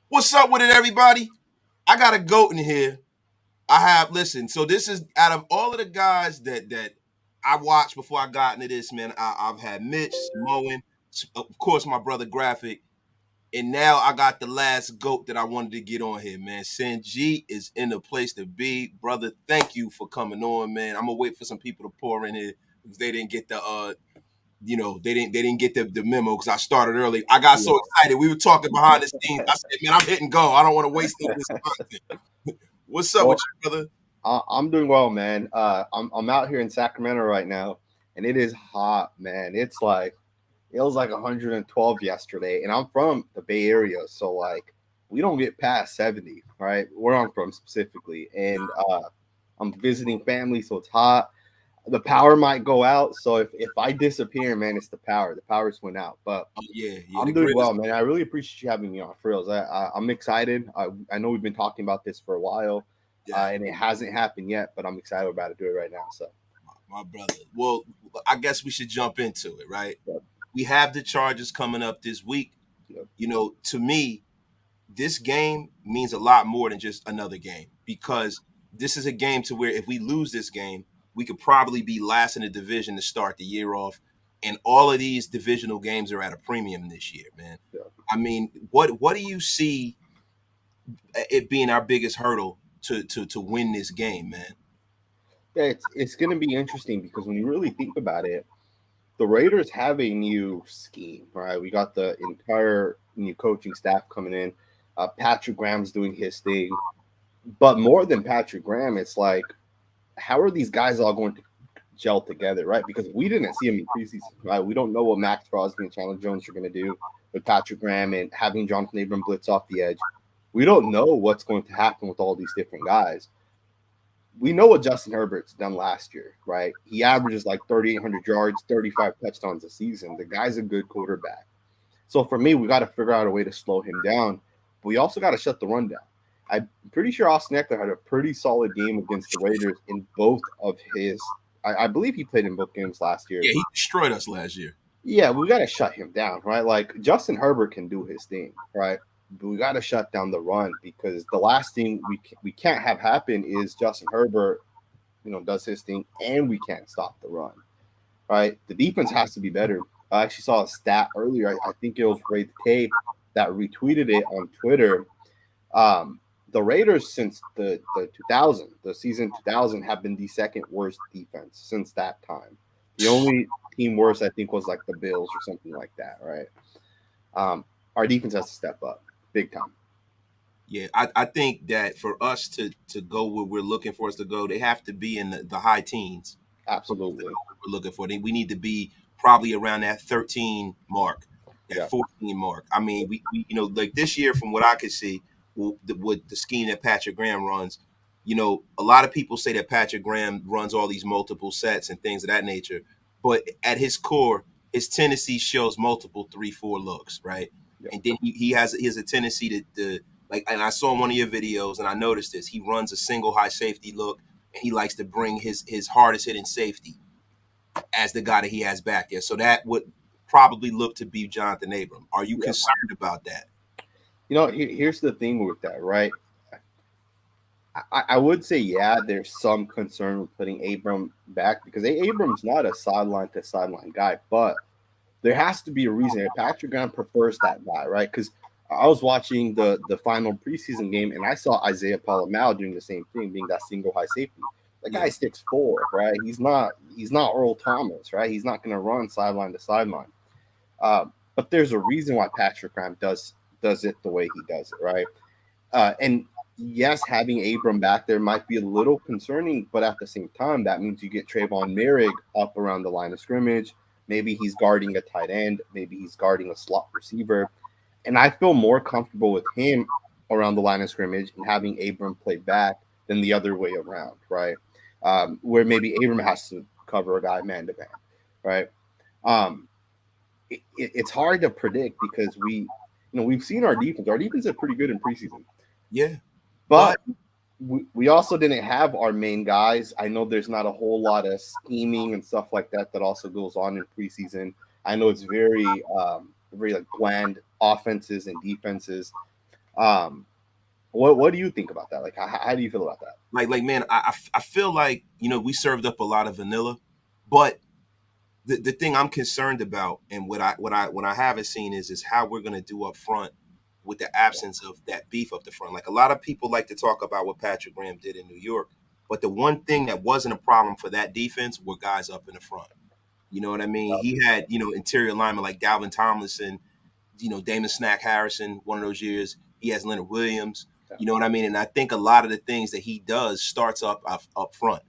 What's up with it, everybody? I got a goat in here. Listen, so this is out of all of the guys that I watched before I got into this, man. I've had Mitch, Samoan, of course, my brother Graphic, and now I got the last goat that I wanted to get on here, man. Sanjit is in the place to be. Brother, thank you for coming on, man. I'm gonna wait for some people to pour in here because they didn't get they didn't get the memo because I started early. I got Yeah. so excited. We were talking behind the scenes. I said, man, I'm hitting go. I don't want to waste all this content. What's up with Well, you, brother? I'm doing well, man. I'm out here in Sacramento right now, and it is hot, man. It was like 112 yesterday, and I'm from the Bay Area, so like we don't get past 70, right? Where I'm from specifically, and I'm visiting family, so it's hot. The power might go out, so if I disappear, man, it's the power. The power's went out, but Oh yeah, the I'm doing grid is well, man. I really appreciate you having me on, for reals. I'm excited. I know we've been talking about this for a while, yeah, and it hasn't happened yet, but I'm excited about to do it right now. So, my brother. Well, I guess we should jump into it, right? yep, We have the Chargers coming up this week. yep, To me, this game means a lot more than just another game because this is a game to where if we lose this game, we could probably be last in the division to start the year off. And all of these divisional games are at a premium this year, man. yep. I mean, what do you see it being our biggest hurdle to win this game, man? Yeah, it's going to be interesting because when you really think about it, the Raiders have a new scheme, right? We got the entire new coaching staff coming in. Patrick Graham's doing his thing, but more than Patrick Graham, it's like, how are these guys all going to gel together, right? Because we didn't see him in preseason, right? We don't know what Maxx Crosby and Chandler Jones are going to do with Patrick Graham and having Johnathan Abram blitz off the edge. We don't know what's going to happen with all these different guys. We know what Justin Herbert's done last year, right? He averages like 3,800 yards, 35 touchdowns a season. The guy's a good quarterback. So for me, we got to figure out a way to slow him down. But we also got to shut the run down. I'm pretty sure Austin Eckler had a pretty solid game against the Raiders in both of his. I believe he played in both games last year. Yeah, he destroyed us last year. Yeah, we got to shut him down, right? Like Justin Herbert can do his thing, right? But we got to shut down the run because the last thing we can't have happen is Justin Herbert, does his thing and we can't stop the run, right? The defense has to be better. I actually saw a stat earlier. I think it was Ray the Tape that retweeted it on Twitter. The Raiders since the season 2000 have been the second worst defense since that time. The only team worse, I think, was like the Bills or something like that, right? Our defense has to step up big time. Yeah, I think that for us to go where we're looking for us to go, they have to be in the high teens. Absolutely. We're looking for. We need to be probably around that 13 mark, that Yeah. 14 mark. I mean, we like this year, from what I could see, with the scheme that Patrick Graham runs, a lot of people say that Patrick Graham runs all these multiple sets and things of that nature, but at his core, his tendency shows multiple 3-4 looks, right? Yeah. And then he has a tendency to like, and I saw one of your videos and I noticed this. He runs a single high safety look, and he likes to bring his hardest hitting safety as the guy that he has back there. So that would probably look to be Johnathan Abram. Are you Yeah. concerned about that? Here's the thing with that, right? I would say, yeah, there's some concern with putting Abram back because Abram's not a sideline to sideline guy, but there has to be a reason. Patrick Graham prefers that guy, right? Because I was watching the final preseason game and I saw Isaiah Palomao doing the same thing, being that single high safety. The Yeah. guy's 6'4", right? He's not Earl Thomas, right? He's not going to run sideline to sideline. But there's a reason why Patrick Graham does it the way he does it, right? And yes, having Abram back there might be a little concerning, but at the same time, that means you get Trayvon Merrick up around the line of scrimmage. Maybe he's guarding a tight end. Maybe he's guarding a slot receiver. And I feel more comfortable with him around the line of scrimmage and having Abram play back than the other way around, right? Where maybe Abram has to cover a guy man to man, right? Um, it's hard to predict because we've seen our defense. Our defense is pretty good in preseason, Yeah. but we also didn't have our main guys. I know there's not a whole lot of scheming and stuff like that also goes on in preseason. I know it's very like bland offenses and defenses. Um, what do you think about that? Like, how do you feel about that? Like man, I feel like we served up a lot of vanilla, but the thing I'm concerned about, and what I haven't seen is how we're gonna do up front with the absence of that beef up the front. Like a lot of people like to talk about what Patrick Graham did in New York, but the one thing that wasn't a problem for that defense were guys up in the front. You know what I mean? He had interior linemen like Dalvin Tomlinson, Damon Snack Harrison, one of those years. He has Leonard Williams. You know what I mean? And I think a lot of the things that he does starts up front.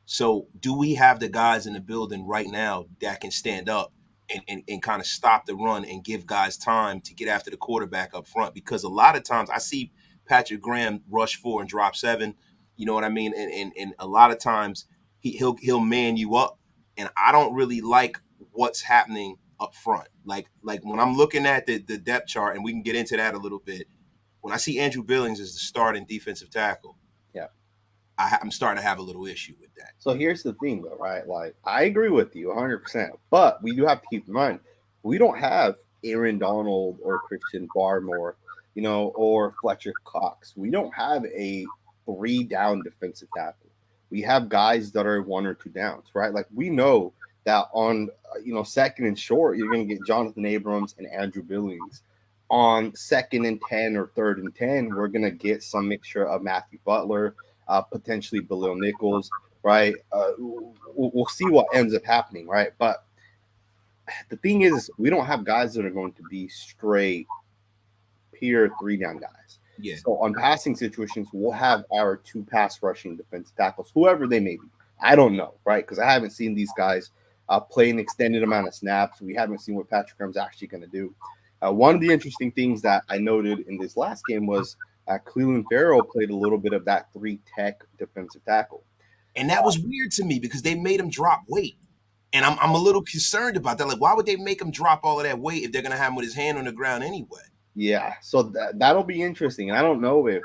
So do we have the guys in the building right now that can stand up and kind of stop the run and give guys time to get after the quarterback up front? Because a lot of times I see Patrick Graham rush 4 and drop 7. You know what I mean? And a lot of times he'll man you up. And I don't really like what's happening up front. Like when I'm looking at the depth chart, and we can get into that a little bit. When I see Andrew Billings as the starting defensive tackle, Yeah. I'm starting to have a little issue with that. So here's the thing, though, right? Like, I agree with you 100%, but we do have to keep in mind we don't have Aaron Donald or Christian Barmore, or Fletcher Cox. We don't have a 3-down defensive tackle. We have guys that are 1 or 2 downs, right? Like, we know that on second and short, you're going to get Johnathan Abrams and Andrew Billings. On 2nd and 10 or 3rd and 10, we're going to get some mixture of Matthew Butler, potentially Bilal Nichols, right? We'll see what ends up happening, right? But the thing is, we don't have guys that are going to be straight, pure 3-down guys. Yeah. So on passing situations, we'll have our 2 pass rushing defensive tackles, whoever they may be. I don't know, right? Because I haven't seen these guys play an extended amount of snaps. We haven't seen what Patrick Graham's actually going to do. One of the interesting things that I noted in this last game was Clelin Ferrell played a little bit of that 3-tech defensive tackle. And that was weird to me because they made him drop weight. And I'm a little concerned about that. Like, why would they make him drop all of that weight if they're going to have him with his hand on the ground anyway? Yeah, so that'll be interesting. And I don't know if,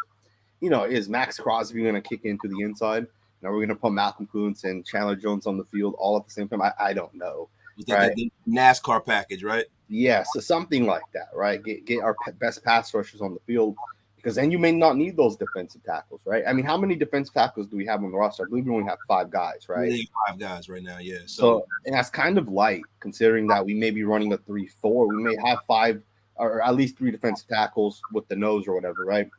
is Maxx Crosby going to kick into the inside? We're going to put Malcolm Kuntz and Chandler Jones on the field all at the same time. I don't know. Right? The NASCAR package, right? Yeah, so something like that, right? Get our best pass rushers on the field, because then you may not need those defensive tackles, right? I mean, how many defensive tackles do we have on the roster? I believe we only have 5 guys, right? We have 5 guys right now, yeah. So and that's kind of light, considering that we may be running a 3-4. We may have 5 or at least 3 defensive tackles with the nose or whatever, right?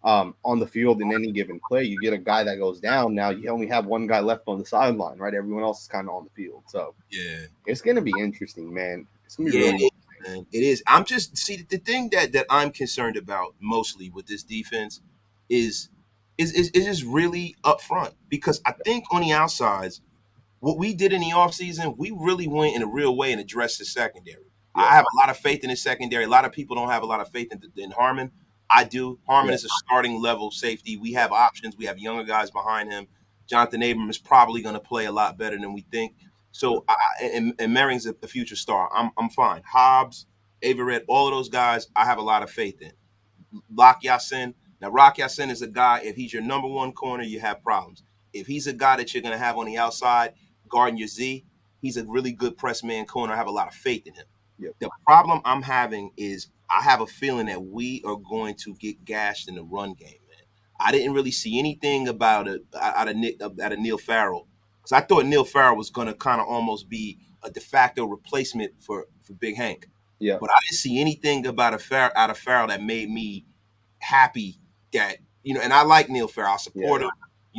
On the field in any given play. You get a guy that goes down. Now you only have 1 guy left on the sideline, right? Everyone else is kind of on the field. So yeah, it's going to be interesting, man. It's going to be really interesting. Man. It is. I'm just the thing that I'm concerned about mostly with this defense is just really up front, because I think on the outsides, what we did in the offseason, we really went in a real way and addressed the secondary. Yeah. I have a lot of faith in the secondary. A lot of people don't have a lot of faith in Harmon. I do. Harmon is a starting level safety. We have options. We have younger guys behind him. Johnathan Abram is probably going to play a lot better than we think. So, and Merring's a future star. I'm fine. Hobbs, Herbert, all of those guys, I have a lot of faith in. Rock Ya-Sin. Now, Rock Ya-Sin is a guy, if he's your number 1 corner, you have problems. If he's a guy that you're going to have on the outside, guarding your Z, he's a really good press man corner. I have a lot of faith in him. Yep. The problem I'm having is I have a feeling that we are going to get gashed in the run game, man. I didn't really see anything about it out of Neil Farrell, because I thought Neil Farrell was going to kind of almost be a de facto replacement for Big Hank. Yeah. But I didn't see anything about out of Farrell that made me happy that, and I like Neil Farrell. I support him.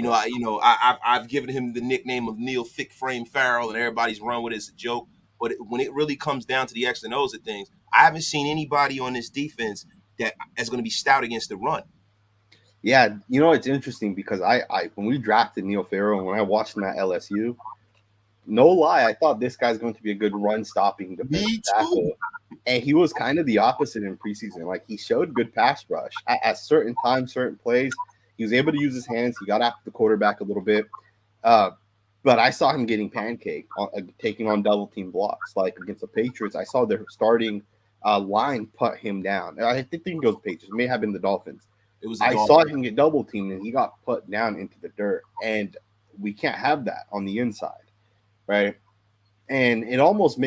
I've given him the nickname of Neil Thick Frame Farrell, and everybody's run with it as a joke. But when it really comes down to the X and O's of things, I haven't seen anybody on this defense that is going to be stout against the run. Yeah, it's interesting because I when we drafted Neil Farrell and when I watched him at LSU, no lie, I thought this guy's going to be a good run-stopping defensive tackle. And he was kind of the opposite in preseason. Like, he showed good pass rush. At certain times, certain plays, he was able to use his hands. He got after the quarterback a little bit. But I saw him getting pancaked, taking on double-team blocks. Like, against the Patriots, I saw their starting line put him down. I think it goes Patriots. It may have been the Dolphins. I saw him get double-teamed, and he got put down into the dirt. And we can't have that on the inside, right? And I almost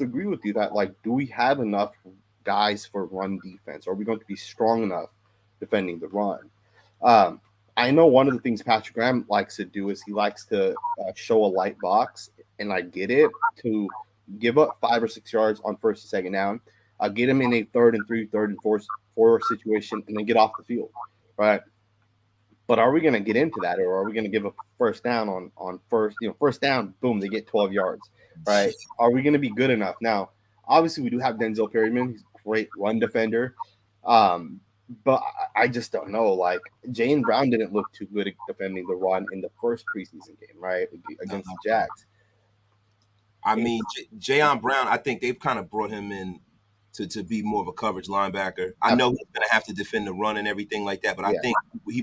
agree with you that, like, do we have enough guys for run defense? Are we going to be strong enough defending the run. Um, I know one of the things Patrick Graham likes to do is he likes to show a light box, and I get it, to give up 5 or 6 yards on first and second down, get him in a third and three, third and four situation, and then get off the field, right? But are we going to get into that, or are we going to give up first down on first down? Boom, they get 12 yards, right? Are we going to be good enough? Now, obviously, we do have Denzel Perryman. He's a great run defender, but I just don't know. Like Jane Brown didn't look too good at defending the run in the first preseason game, right, against the Jags. I mean, Jayon Brown, I think they've kind of brought him in to be more of a coverage linebacker. I know he's going to have to defend the run and everything like that, but I think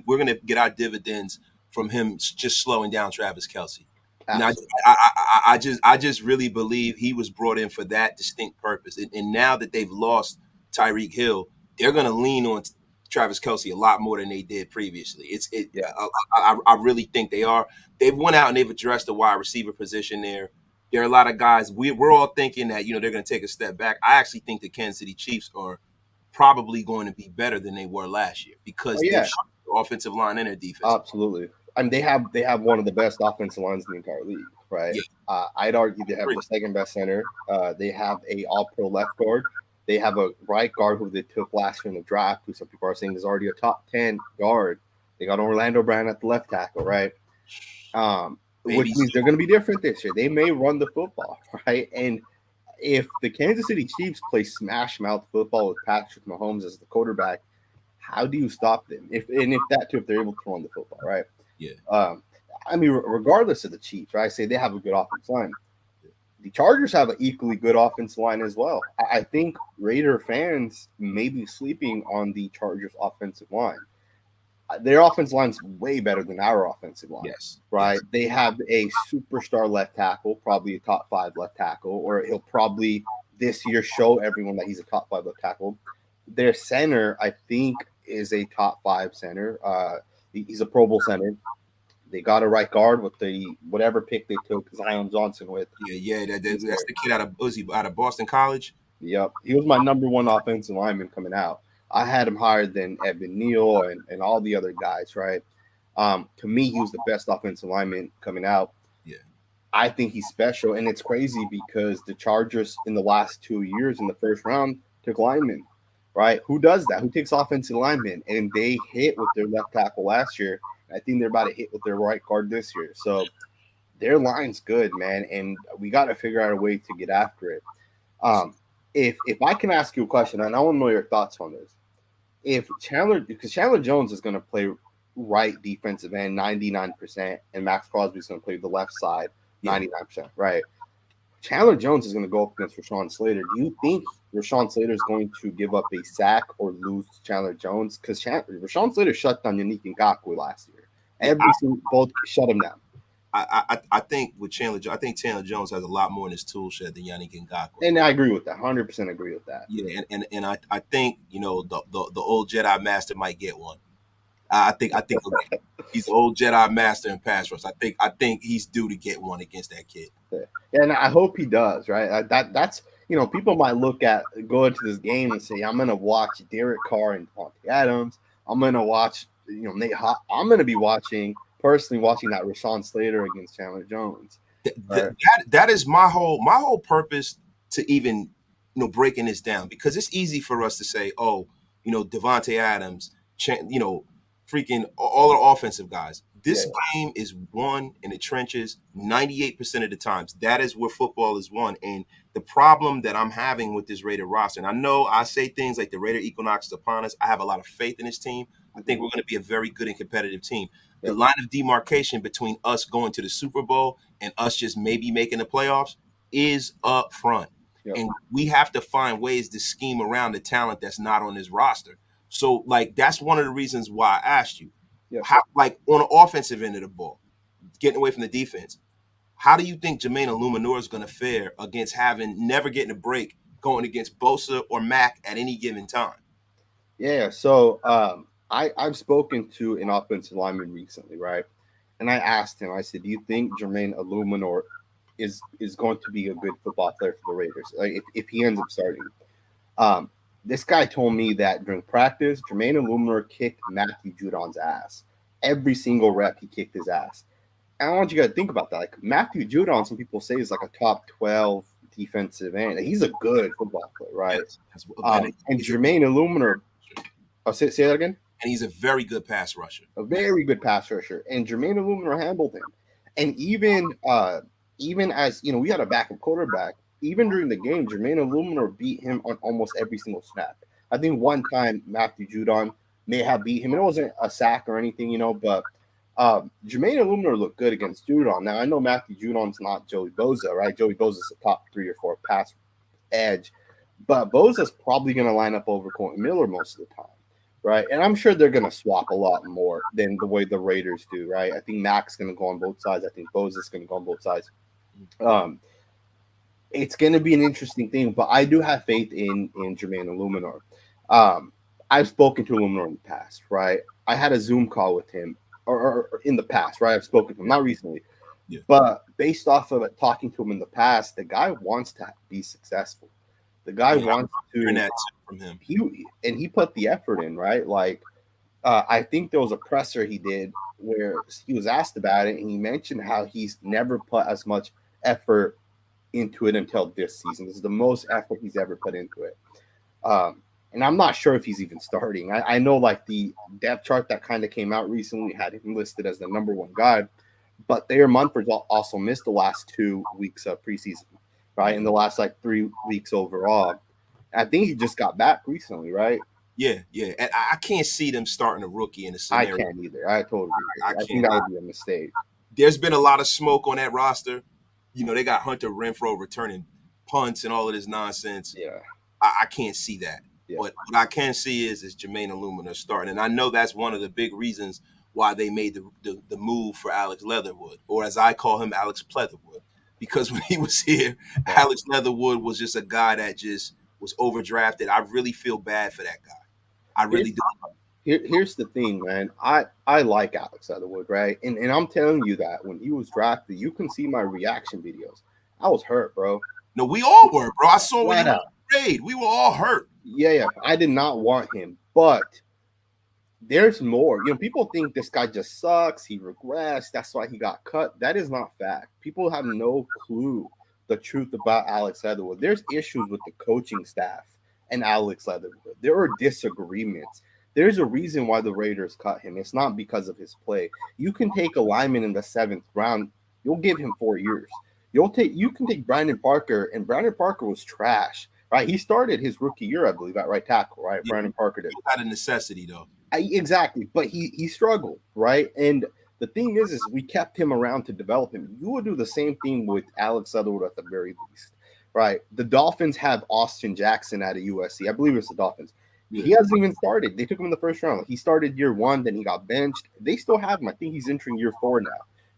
we're going to get our dividends from him just slowing down Travis Kelce. Now, I just really believe he was brought in for that distinct purpose. And now that they've lost Tyreek Hill, they're going to lean on Travis Kelce a lot more than they did previously. I really think they are. They've went out and they've addressed the wide receiver position there. There are a lot of guys. We're all thinking that they're going to take a step back. I actually think the Kansas City Chiefs are probably going to be better than they were last year because they've shown their offensive line and their defense. Absolutely. I mean, they have one of the best offensive lines in the entire league, right? Yeah. I'd argue they have the second best center. They have a all-pro left guard. They have a right guard who they took last year in the draft, who some people are saying is already a top 10 guard. They got Orlando Brown at the left tackle, right? Which means they're going to be different this year. They may run the football, right? And if the Kansas City Chiefs play smash mouth football with Patrick Mahomes as the quarterback, how do you stop them? If they're able to run the football, right? Yeah. I mean, regardless of the Chiefs, right? I say they have a good offensive line. The Chargers have an equally good offensive line as well. I think Raider fans may be sleeping on the Chargers offensive line. Their offensive line's way better than our offensive line. Yes. Right? Yes. They have a superstar left tackle, probably a top 5 left tackle, or he'll probably this year show everyone that he's a top 5 left tackle. Their center, I think, is a top 5 center. He's a Pro Bowl center. They got a right guard with whatever pick they took Zion Johnson with. Yeah. That's the kid out of Boston College. Yep. He was my number 1 offensive lineman coming out. I had him higher than Evan Neal and all the other guys, right? To me, he was the best offensive lineman coming out. Yeah. I think he's special, and it's crazy because the Chargers in the last 2 years in the first round took linemen, right? Who does that? Who takes offensive linemen? And they hit with their left tackle last year. I think they're about to hit with their right guard this year. So their line's good, man, and we got to figure out a way to get after it. If I can ask you a question, and I want to know your thoughts on this. Because Chandler Jones is going to play right defensive end 99%, and Maxx Crosby is going to play the left side 99%, right? Chandler Jones is going to go up against Rashawn Slater. Do you think Rashawn Slater is going to give up a sack or lose to Chandler Jones? Because Rashawn Slater shut down Yannick Ngakoue last year. Both shut him down. I think with Chandler Jones has a lot more in his tool shed than Yannick Ngakoue. And I agree with that. 100% agree with that. Yeah, and I think the old Jedi Master might get one. I think he's the old Jedi Master in pass rush. I think he's due to get one against that kid. Yeah, and I hope he does. Right, that's people might go into this game and say, I'm going to watch Derek Carr and Davante Adams. I'm going to watch Nate Hobbs. I'm going to be personally watching that Rashawn Slater against Chandler Jones. That is my whole purpose to even breaking this down, because it's easy for us to say, Davante Adams, freaking all the offensive guys. This game is won in the trenches 98% of the times. That is where football is won. And the problem that I'm having with this Raider roster, and I know I say things like the Raider equinox is upon us. I have a lot of faith in this team. I think we're going to be a very good and competitive team. The line of demarcation between us going to the Super Bowl and us just maybe making the playoffs is up front. Yep. And we have to find ways to scheme around the talent that's not on this roster. So, that's one of the reasons why I asked you. Yep. How, on the offensive end of the ball, getting away from the defense, how do you think Jermaine Illuminor is going to fare against never getting a break going against Bosa or Mack at any given time? Yeah, so I've spoken to an offensive lineman recently, right? And I asked him, I said, do you think Jermaine Illuminor is going to be a good football player for the Raiders, if he ends up starting? This guy told me that during practice, Jermaine Illuminor kicked Matthew Judon's ass. Every single rep, he kicked his ass. And I want you guys to think about that. Like Matthew Judon, some people say is like a top 12 defensive end. He's a good football player, right? Yes. And Jermaine Illuminor, say that again. And he's a very good pass rusher. A very good pass rusher. And Jermaine Illuminor handled him. And even as we had a backup quarterback, even during the game, Jermaine Illuminor beat him on almost every single snap. I think one time Matthew Judon may have beat him. And it wasn't a sack or anything, but Jermaine Illuminor looked good against Judon. Now, I know Matthew Judon's not Joey Bosa, right? Joey Bosa's a top 3 or 4 pass edge. But Bosa's probably going to line up over Colton Miller most of the time, right? And I'm sure they're going to swap a lot more than the way the Raiders do, right? I think Mack's going to go on both sides. I think Bosa's going to go on both sides. It's going to be an interesting thing, but I do have faith in Jermaine Illuminor. I've spoken to Illuminor in the past, right? I had a Zoom call with him, or in the past, right? I've spoken to him, not recently. Yeah. But based off of talking to him in the past, the guy wants to be successful. The guy wants to hear that from him. He put the effort in, right? Like, I think there was a presser he did where he was asked about it, and he mentioned how he's never put as much effort into it until this season. This is the most effort he's ever put into it. And I'm not sure if he's even starting. I know like the depth chart that kind of came out recently had him listed as the number 1 guy, but Thayer Munford also missed the last 2 weeks of preseason, right? In the last like 3 weeks overall. I think he just got back recently, right? Yeah. And I can't see them starting a rookie in a scenario. I can't either. I totally agree. I think that would be a mistake. There's been a lot of smoke on that roster. They got Hunter Renfrow returning punts and all of this nonsense. Yeah. I can't see that. Yeah. But what I can see is Jermaine Illuminor starting. And I know that's one of the big reasons why they made the move for Alex Leatherwood, or as I call him, Alex Pleatherwood. Because when he was here, Alex Leatherwood was just a guy that just was overdrafted. I really feel bad for that guy. I really do. Here's the thing, man. I like Alex Leatherwood, right? And I'm telling you that when he was drafted, you can see my reaction videos. I was hurt, bro. No, we all were, bro. I saw when he was trade. We were all hurt. Yeah. I did not want him, but there's more. People think this guy just sucks. He regressed. That's why he got cut. That is not fact. People have no clue the truth about Alex Leatherwood. There's issues with the coaching staff and Alex Leatherwood. There are disagreements. There's a reason why the Raiders cut him. It's not because of his play. You can take a lineman in the 7th round. You'll give him 4 years. You can take Brandon Parker, and Brandon Parker was trash, right? He started his rookie year, I believe, at right tackle, right? Yeah, Brandon Parker did. Not a necessity, though. Exactly, but he struggled, right? And the thing is we kept him around to develop him. You would do the same thing with Alex Leatherwood at the very least, right? The Dolphins have Austin Jackson out of USC. I believe it's the Dolphins. He hasn't even started. They took him in the 1st round. He started year 1, then he got benched. They still have him. I think he's entering year 4 now,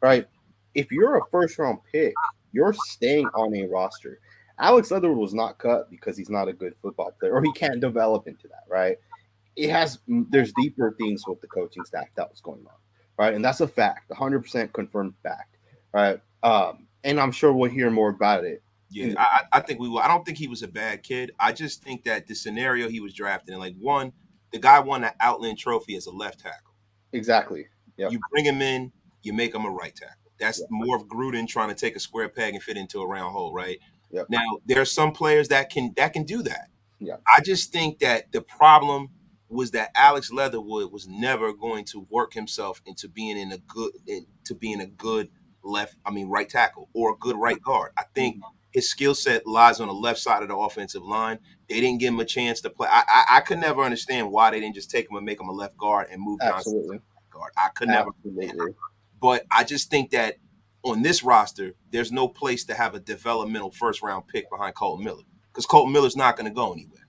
right? If you're a 1st-round pick, you're staying on a roster. Alex Leatherwood was not cut because he's not a good football player, or he can't develop into that, right? There's deeper things with the coaching staff that was going on, right? And that's a fact, 100% confirmed fact, right? And I'm sure we'll hear more about it. Yeah, I think we will. I don't think he was a bad kid. I just think that the scenario he was drafted in, like, the guy won the Outland Trophy as a left tackle. Exactly. Yep. You bring him in, you make him a right tackle. That's more of Gruden trying to take a square peg and fit into a round hole, right? Yep. Now, there are some players that can do that. Yeah. I just think that the problem was that Alex Leatherwood was never going to work himself into being a good right tackle or a good right guard. I think his skill set lies on the left side of the offensive line. They didn't give him a chance to play. I could never understand why they didn't just take him and make him a left guard and move Johnson to left guard. I could never understand that. But I just think that on this roster, there's no place to have a developmental 1st-round pick behind Colton Miller, because Colton Miller's not going to go anywhere.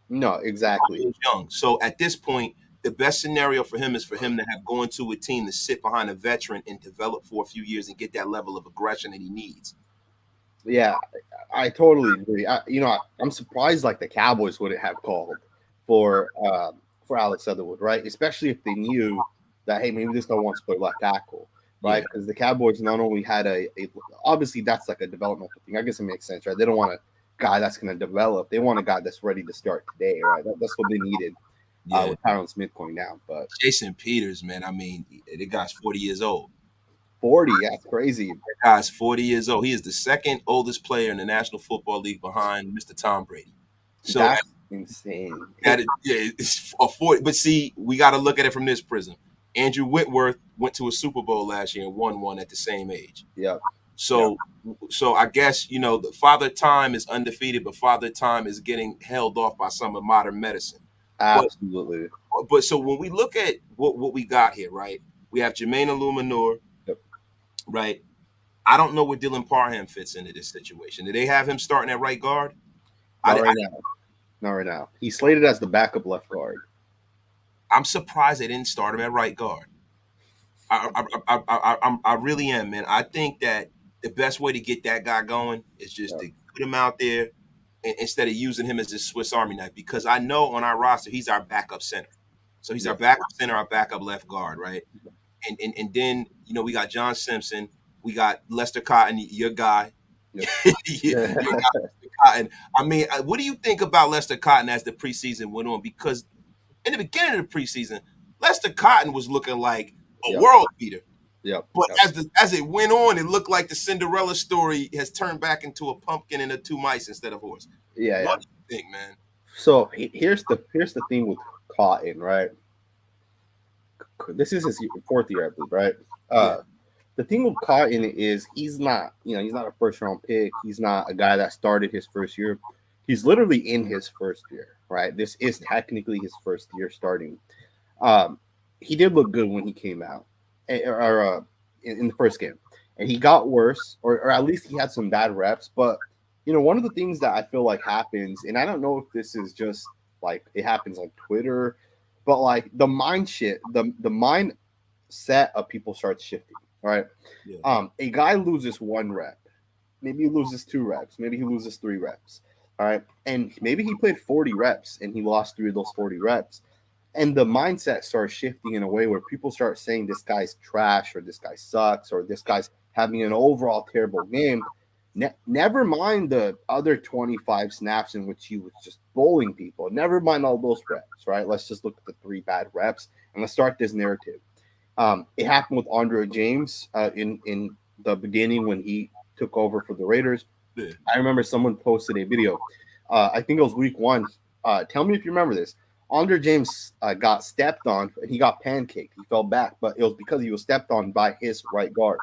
No, exactly. He's young. So at this point, the best scenario for him is for him to have gone to a team to sit behind a veteran and develop for a few years and get that level of aggression that he needs. Yeah, I totally agree. I'm surprised like the Cowboys wouldn't have called for Alex Leatherwood, right? Especially if they knew that, hey, maybe this guy wants to play left tackle, right? Because the Cowboys not only had obviously that's like a developmental thing. I guess it makes sense, right? They don't want to guy that's going to develop. They want a guy that's ready to start today, right? That's what they needed Yeah. with Tyron Smith going down. But Jason Peters, man, I mean, the guy's 40 years old. 40, that's crazy. The guy's 40 years old. He is the second oldest player in the National Football League behind Mr. Tom Brady. So that's insane. It's a 40. But see, we got to look at it from this prism. Andrew Whitworth went to a Super Bowl last year and won one at the same age. Yeah. So I guess, the Father Time is undefeated, but Father Time is getting held off by some of modern medicine. Absolutely. But so when we look at what we got here, right? We have Jermaine Illuminor, right? I don't know where Dylan Parham fits into this situation. Do they have him starting at right guard? Not right now. He's slated as the backup left guard. I'm surprised they didn't start him at right guard. I really am, man. I think that the best way to get that guy going is just to put him out there instead of using him as a Swiss Army knife, because I know on our roster he's our backup center. So he's our backup center, our backup left guard, right? And then we got John Simpson, we got Lester Cotton, your guy. Your guy, Lester Cotton. I mean, what do you think about Lester Cotton as the preseason went on? Because in the beginning of the preseason, Lester Cotton was looking like a world beater. But as it went on, it looked like the Cinderella story has turned back into a pumpkin and a two mice instead of horse. What do you think, man? So here's the thing with Cotton, right? This is his fourth year, I believe, right? The thing with Cotton is he's not a first round pick. He's not a guy that started his first year. He's literally in his first year, right? This is technically his first year starting. He did look good when he came out, or in the first game, and he got worse, or at least he had some bad reps. But one of the things that I feel like happens, and I don't know if this is just like it happens on Twitter, but like the mindset of people starts shifting, right? A guy loses 1 rep, maybe he loses 2 reps, maybe he loses 3 reps, all right, and maybe he played 40 reps and he lost 3 of those 40 reps. And the mindset starts shifting in a way where people start saying this guy's trash, or this guy sucks, or this guy's having an overall terrible game. Never mind the other 25 snaps in which he was just bowling people. Never mind all those reps, right? Let's just look at the 3 bad reps and let's start this narrative. It happened with Andre James in the beginning when he took over for the Raiders. I remember someone posted a video. I think it was week 1. Tell me if you remember this. Andre James got stepped on and he got pancaked. He fell back, but it was because he was stepped on by his right guard.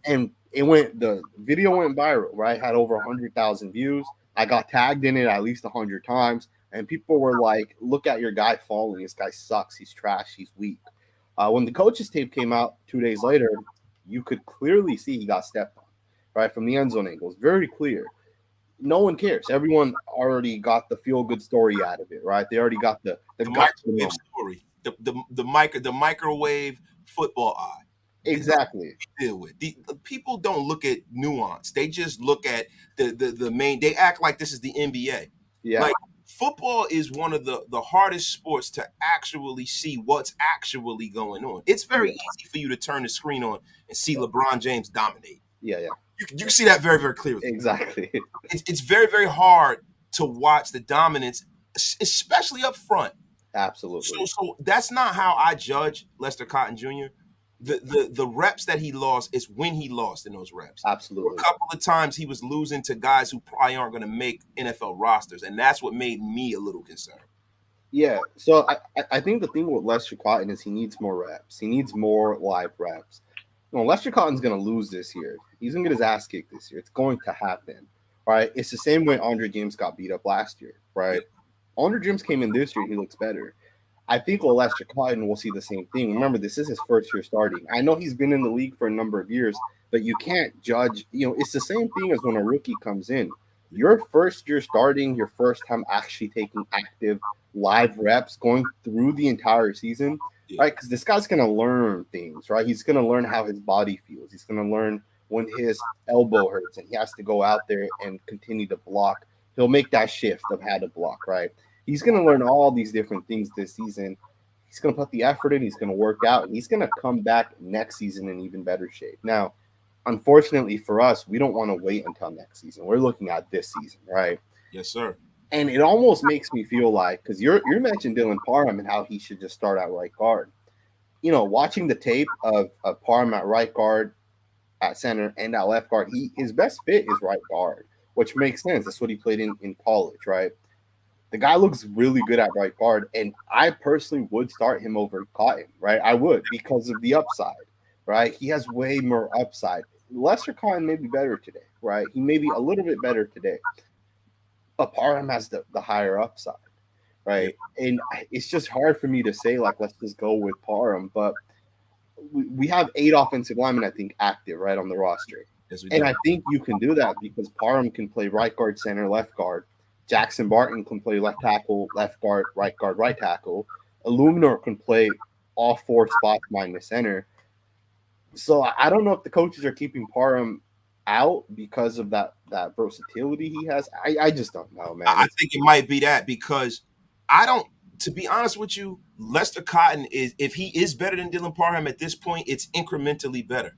And the video went viral, right? Had over 100,000 views. I got tagged in it at least 100 times. And people were like, look at your guy falling. This guy sucks. He's trash. He's weak. When the coach's tape came out 2 days later, you could clearly see he got stepped on, right? From the end zone angle. It's very clear. No one cares. Everyone already got the feel-good story out of it, right? They already got the microwave story, the microwave football eye. Exactly. Deal with the people don't look at nuance. They just look at the main. They act like this is the NBA. Like football is one of the hardest sports to actually see what's actually going on. It's very easy for you to turn the screen on and see LeBron James dominate. You can see that very, very clearly. Exactly. It's very, very hard to watch the dominance, especially up front. Absolutely. So that's not how I judge Lester Cotton Jr. The reps that he lost is when he lost in those reps. Absolutely. A couple of times he was losing to guys who probably aren't going to make NFL rosters, and that's what made me a little concerned. Yeah, so I think the thing with Lester Cotton is he needs more reps. He needs more live reps. Lester Cotton's going to lose this year. He's going to get his ass kicked this year. It's going to happen, right? It's the same way Andre James got beat up last year, right? Andre James came in this year. He looks better. I think with Lester Cotton, we'll see the same thing. Remember, this is his first year starting. I know he's been in the league for a number of years, but you can't judge. It's the same thing as when a rookie comes in. Your first year starting, your first time actually taking active live reps, going through the entire season, right? Because this guy's going to learn things, right? He's going to learn how his body feels. He's going to learn when his elbow hurts and he has to go out there and continue to block. He'll make that shift of how to block, right? He's going to learn all these different things this season. He's going to put the effort in. He's going to work out. And he's going to come back next season in even better shape. Now, unfortunately for us, we don't want to wait until next season. We're looking at this season, right? Yes, sir. And it almost makes me feel like, because you mentioned Dylan Parham and how he should just start at right guard. Watching the tape of Parham at right guard, at center, and at left guard, his best fit is right guard, which makes sense. That's what he played in college, right? The guy looks really good at right guard, and I personally would start him over Cotton, right? I would, because of the upside, right? He has way more upside. Lester Cotton may be better today, right? He may be a little bit better today, but Parham has the higher upside, Yeah. right? And it's just hard for me to say, like, let's just go with Parham, but we have 8 offensive linemen, I think, active right on the roster. Yes, we And do. I think you can do that because Parham can play right guard, center, left guard. Jackson Barton can play left tackle, left guard, right tackle. Illuminor can play all 4 spots minus center. So I don't know if the coaches are keeping Parham out because of that versatility he has. I just don't know, man. I think it might be that because I don't. To be honest with you, Lester Cotton is if he is better than Dylan Parham at this point, it's incrementally better.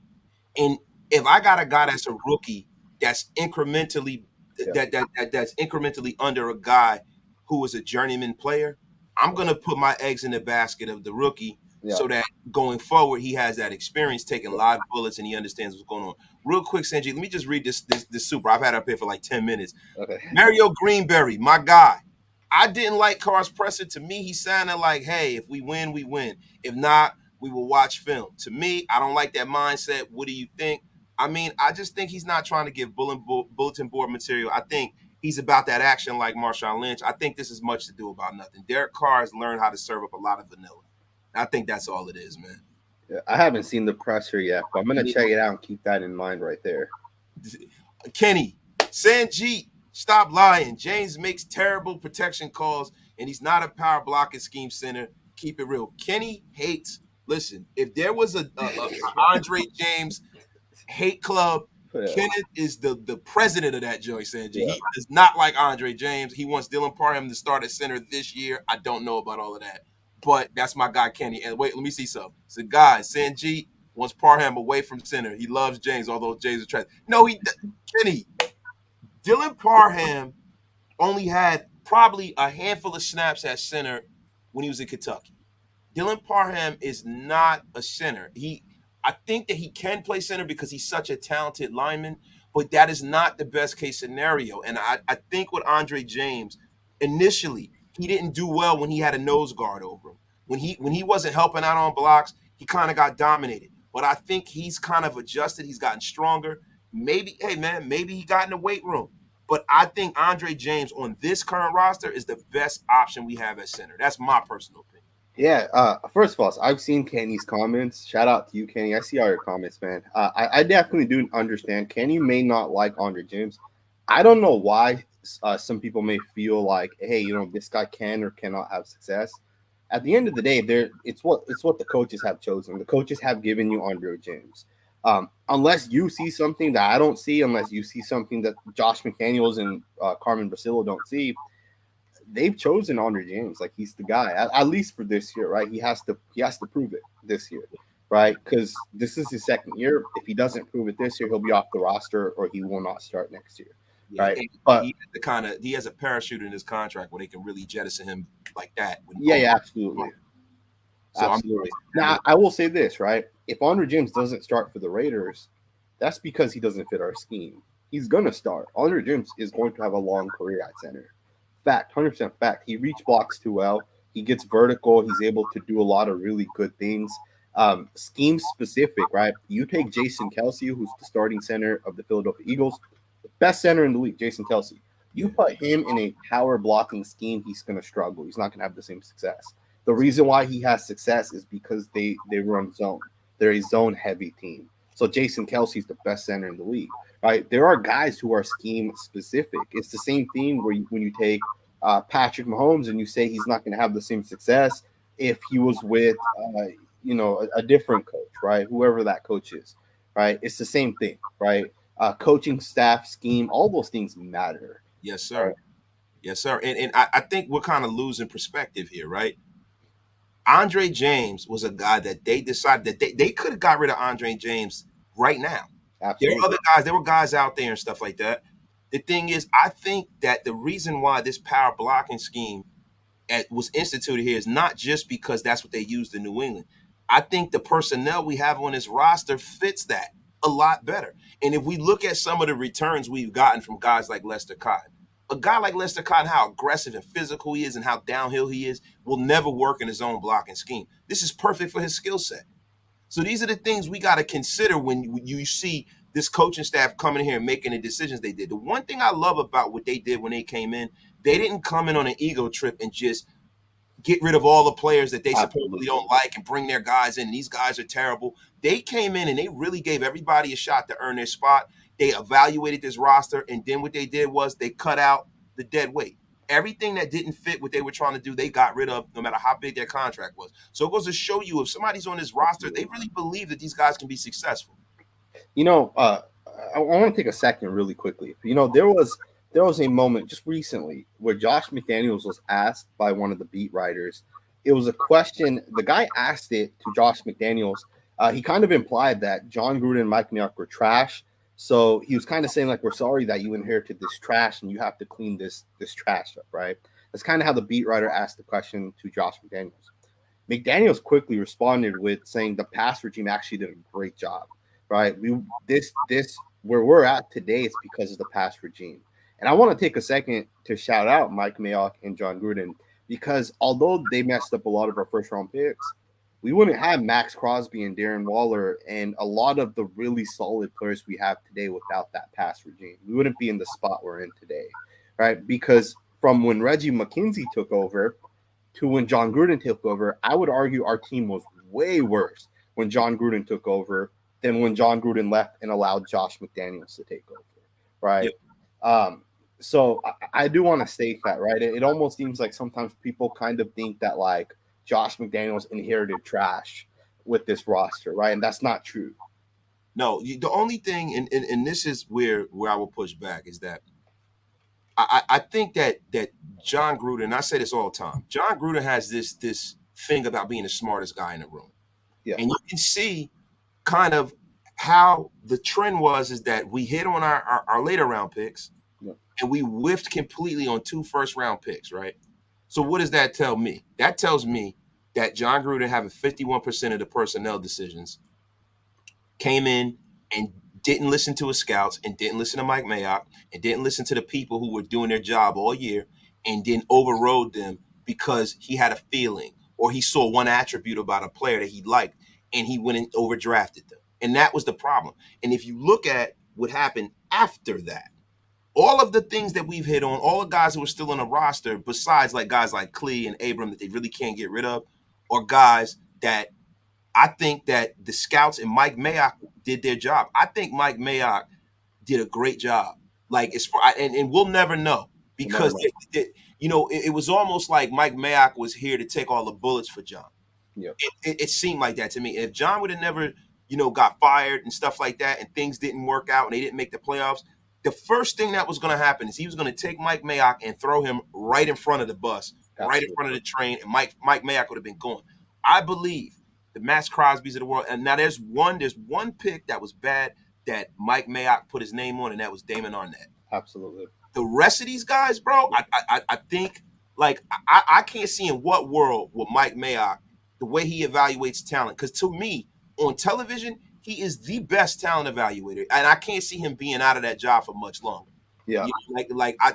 And if I got a guy that's a rookie that's incrementally that's incrementally under a guy who is a journeyman player, I'm gonna put my eggs in the basket of the rookie Yeah. so that going forward he has that experience taking live bullets and he understands what's going on. Real quick, Sanjit, let me just read this super. I've had it up here for like 10 minutes. Okay. Mario Greenberry, my guy. I didn't like Carr's presser. To me, he sounded like, hey, if we win, we win. If not, we will watch film. To me, I don't like that mindset. What do you think? I mean, I just think he's not trying to give bulletin board material. I think he's about that action like Marshawn Lynch. I think this is much to do about nothing. Derek Carr has learned how to serve up a lot of vanilla. I think that's all it is, man. Yeah, I haven't seen the presser yet, but I'm gonna check it out and keep that in mind right there. Kenny, Sanjit, stop lying. James makes terrible protection calls, and he's not a power blocking scheme center. Keep it real. Kenny hates. Listen, if there was a Andre James hate club, Kenneth is the president of that joint, Sanjay. Yeah. He does not like Andre James. He wants Dylan Parham to start at center this year. I don't know about all of that, but that's my guy, Kenny. And wait, let me see something. So, guys, Sanjay wants Parham away from center. He loves James, although James is trash. No, Kenny. Dylan Parham only had probably a handful of snaps at center when he was in Kentucky. Dylan Parham is not a center. I think that he can play center because he's such a talented lineman, but that is not the best case scenario. And I think with Andre James, initially, he didn't do well when he had a nose guard over him. When he wasn't helping out on blocks, he kind of got dominated. But I think he's kind of adjusted. He's gotten stronger. Maybe, hey man, maybe he got in the weight room. But I think Andre James on this current roster is the best option we have at center. That's my personal opinion. Yeah. First of all, I've seen Kenny's comments. Shout out to you, Kenny. I see all your comments, man. I definitely do understand. Kenny may not like Andre James. I don't know why some people may feel like, hey, this guy can or cannot have success. At the end of the day, it's what the coaches have chosen. The coaches have given you Andre James. Unless you see something that I don't see, unless you see something that Josh McDaniels and Carmen Brasillo don't see, they've chosen Andre James. Like, he's the guy, at least for this year, right? He has to prove it this year, right? Because this is his second year. If he doesn't prove it this year, he'll be off the roster or he will not start next year, right? But he has a parachute in his contract where they can really jettison him like that. Yeah, absolutely. So absolutely. Now, I will say this, right? If Andre James doesn't start for the Raiders, that's because he doesn't fit our scheme. He's going to start. Andre James is going to have a long career at center. Fact, 100% fact. He reach blocks too well. He gets vertical. He's able to do a lot of really good things. Scheme specific, right? You take Jason Kelce, who's the starting center of the Philadelphia Eagles, the best center in the league, Jason Kelce. You put him in a power blocking scheme, he's going to struggle. He's not going to have the same success. The reason why he has success is because they run zone. They're a zone-heavy team. So Jason Kelce's the best center in the league, right? There are guys who are scheme-specific. It's the same thing when you take Patrick Mahomes and you say he's not going to have the same success if he was with, a different coach, right? Whoever that coach is, right? It's the same thing, right? Coaching staff, scheme, all those things matter. Yes, sir. Right? Yes, sir. And I think we're kind of losing perspective here, right? Andre James was a guy that they decided that they could have got rid of Andre James right now. There are Absolutely. other guys. There were guys out there and stuff like that. The thing is, I think that the reason why this power blocking scheme was instituted here is not just because that's what they used in New England. I think the personnel we have on this roster fits that a lot better. And if we look at some of the returns we've gotten from guys like Lester Cotton, a guy like Lester Cotton, how aggressive and physical he is and how downhill he is, will never work in his own blocking scheme. This is perfect for his skill set. So these are the things we got to consider when you see this coaching staff coming in here and making the decisions they did. The one thing I love about what they did when they came in, they didn't come in on an ego trip and just get rid of all the players that they supposedly don't like and bring their guys in. These guys are terrible. They came in and they really gave everybody a shot to earn their spot. They evaluated this roster, and then what they did was they cut out the dead weight. Everything that didn't fit what they were trying to do, they got rid of, no matter how big their contract was. So it goes to show you, if somebody's on this roster, they really believe that these guys can be successful. I want to take a second really quickly. There was a moment just recently where Josh McDaniels was asked by one of the beat writers. It was a question. The guy asked it to Josh McDaniels. He kind of implied that John Gruden and Mike Mayock were trash. So he was kind of saying, like, we're sorry that you inherited this trash and you have to clean this trash up, right? That's kind of how the beat writer asked the question to Josh McDaniels. McDaniels quickly responded with saying the pass regime actually did a great job, right? This where we're at today is because of the pass regime. And I want to take a second to shout out Mike Mayock and John Gruden, because although they messed up a lot of our first round picks, we wouldn't have Maxx Crosby and Darren Waller and a lot of the really solid players we have today without that pass regime. We wouldn't be in the spot we're in today, right? Because from when Reggie McKenzie took over to when John Gruden took over, I would argue our team was way worse when John Gruden took over than when John Gruden left and allowed Josh McDaniels to take over, right? Yep. So I do want to state that, right? It almost seems like sometimes people kind of think that, like, Josh McDaniels inherited trash with this roster, right? And that's not true. No, the only thing, and this is where I will push back, is that I think that John Gruden, I say this all the time, John Gruden has this thing about being the smartest guy in the room. Yeah. And you can see kind of how the trend was, is that we hit on our later round picks, and we whiffed completely on 2 first-round picks, right? So what does that tell me? That tells me that John Gruden, having 51% of the personnel decisions, came in and didn't listen to his scouts and didn't listen to Mike Mayock and didn't listen to the people who were doing their job all year, and then overrode them because he had a feeling or he saw one attribute about a player that he liked, and he went and overdrafted them. And that was the problem. And if you look at what happened after that, all of the things that we've hit on, all the guys who are still on the roster, besides like guys like Klee and Abram that they really can't get rid of, are guys that I think that the scouts and Mike Mayock did their job. I think Mike Mayock did a great job. Like, as far, and we'll never know, because it was almost like Mike Mayock was here to take all the bullets for John. Yep. It seemed like that to me. If John would have never, got fired and stuff like that, and things didn't work out and they didn't make the playoffs, the first thing that was going to happen is he was going to take Mike Mayock and throw him right in front of the bus, right in front of the train, and Mike Mayock would have been gone. I believe the Maxx Crosbys of the world, and now there's one pick that was bad that Mike Mayock put his name on, and that was Damon Arnett. Absolutely. The rest of these guys, bro, I think, like, I can't see in what world would Mike Mayock, the way he evaluates talent, because to me, on television, he is the best talent evaluator, and I can't see him being out of that job for much longer. Yeah,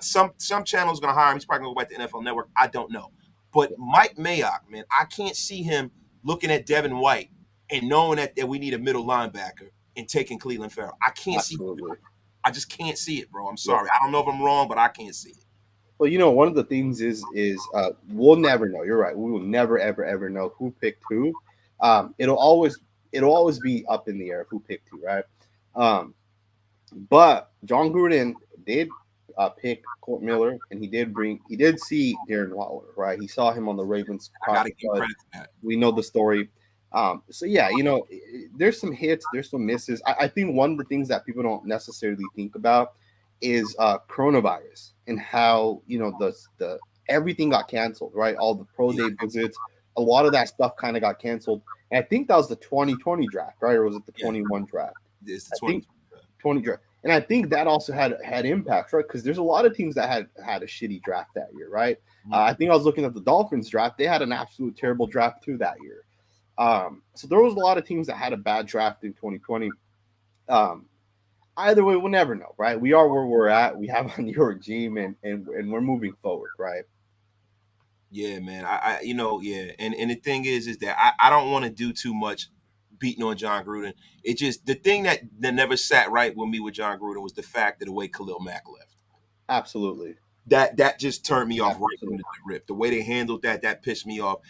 some channel's gonna hire him. He's probably gonna go back to NFL Network. I don't know, but Mike Mayock, man, I can't see him looking at Devin White and knowing that we need a middle linebacker and taking Cleveland Farrell. I can't see it. I just can't see it, bro. I'm sorry. I don't know if I'm wrong, but I can't see it. Well, one of the things is we'll never know. You're right. We will never, ever, ever know who picked who. It'll always be up in the air who picked who, right? But John Gruden did pick Colt Miller, and he did see Darren Waller, right? He saw him on the Ravens. We know the story. So yeah, there's some hits, there's some misses. I think one of the things that people don't necessarily think about is coronavirus and how the everything got canceled, right? All the pro day visits, a lot of that stuff kind of got canceled. And I think that was the 2020 draft, right? Or was it the 21 draft? It's the 20. 20 draft. And I think that also had impacts, right? Because there's a lot of teams that had a shitty draft that year, right? I think I was looking at the Dolphins draft. They had an absolute terrible draft too that year. So there was a lot of teams that had a bad draft in 2020. Either way, we'll never know, right? We are where we're at. We have a New York team, and we're moving forward, right? Yeah, man. Yeah. And the thing is that I don't want to do too much beating on John Gruden. It just the thing that never sat right with me with John Gruden was the fact of the way Khalil Mack left. Absolutely. That just turned me off right from Absolutely. the rip. The way they handled that pissed me off.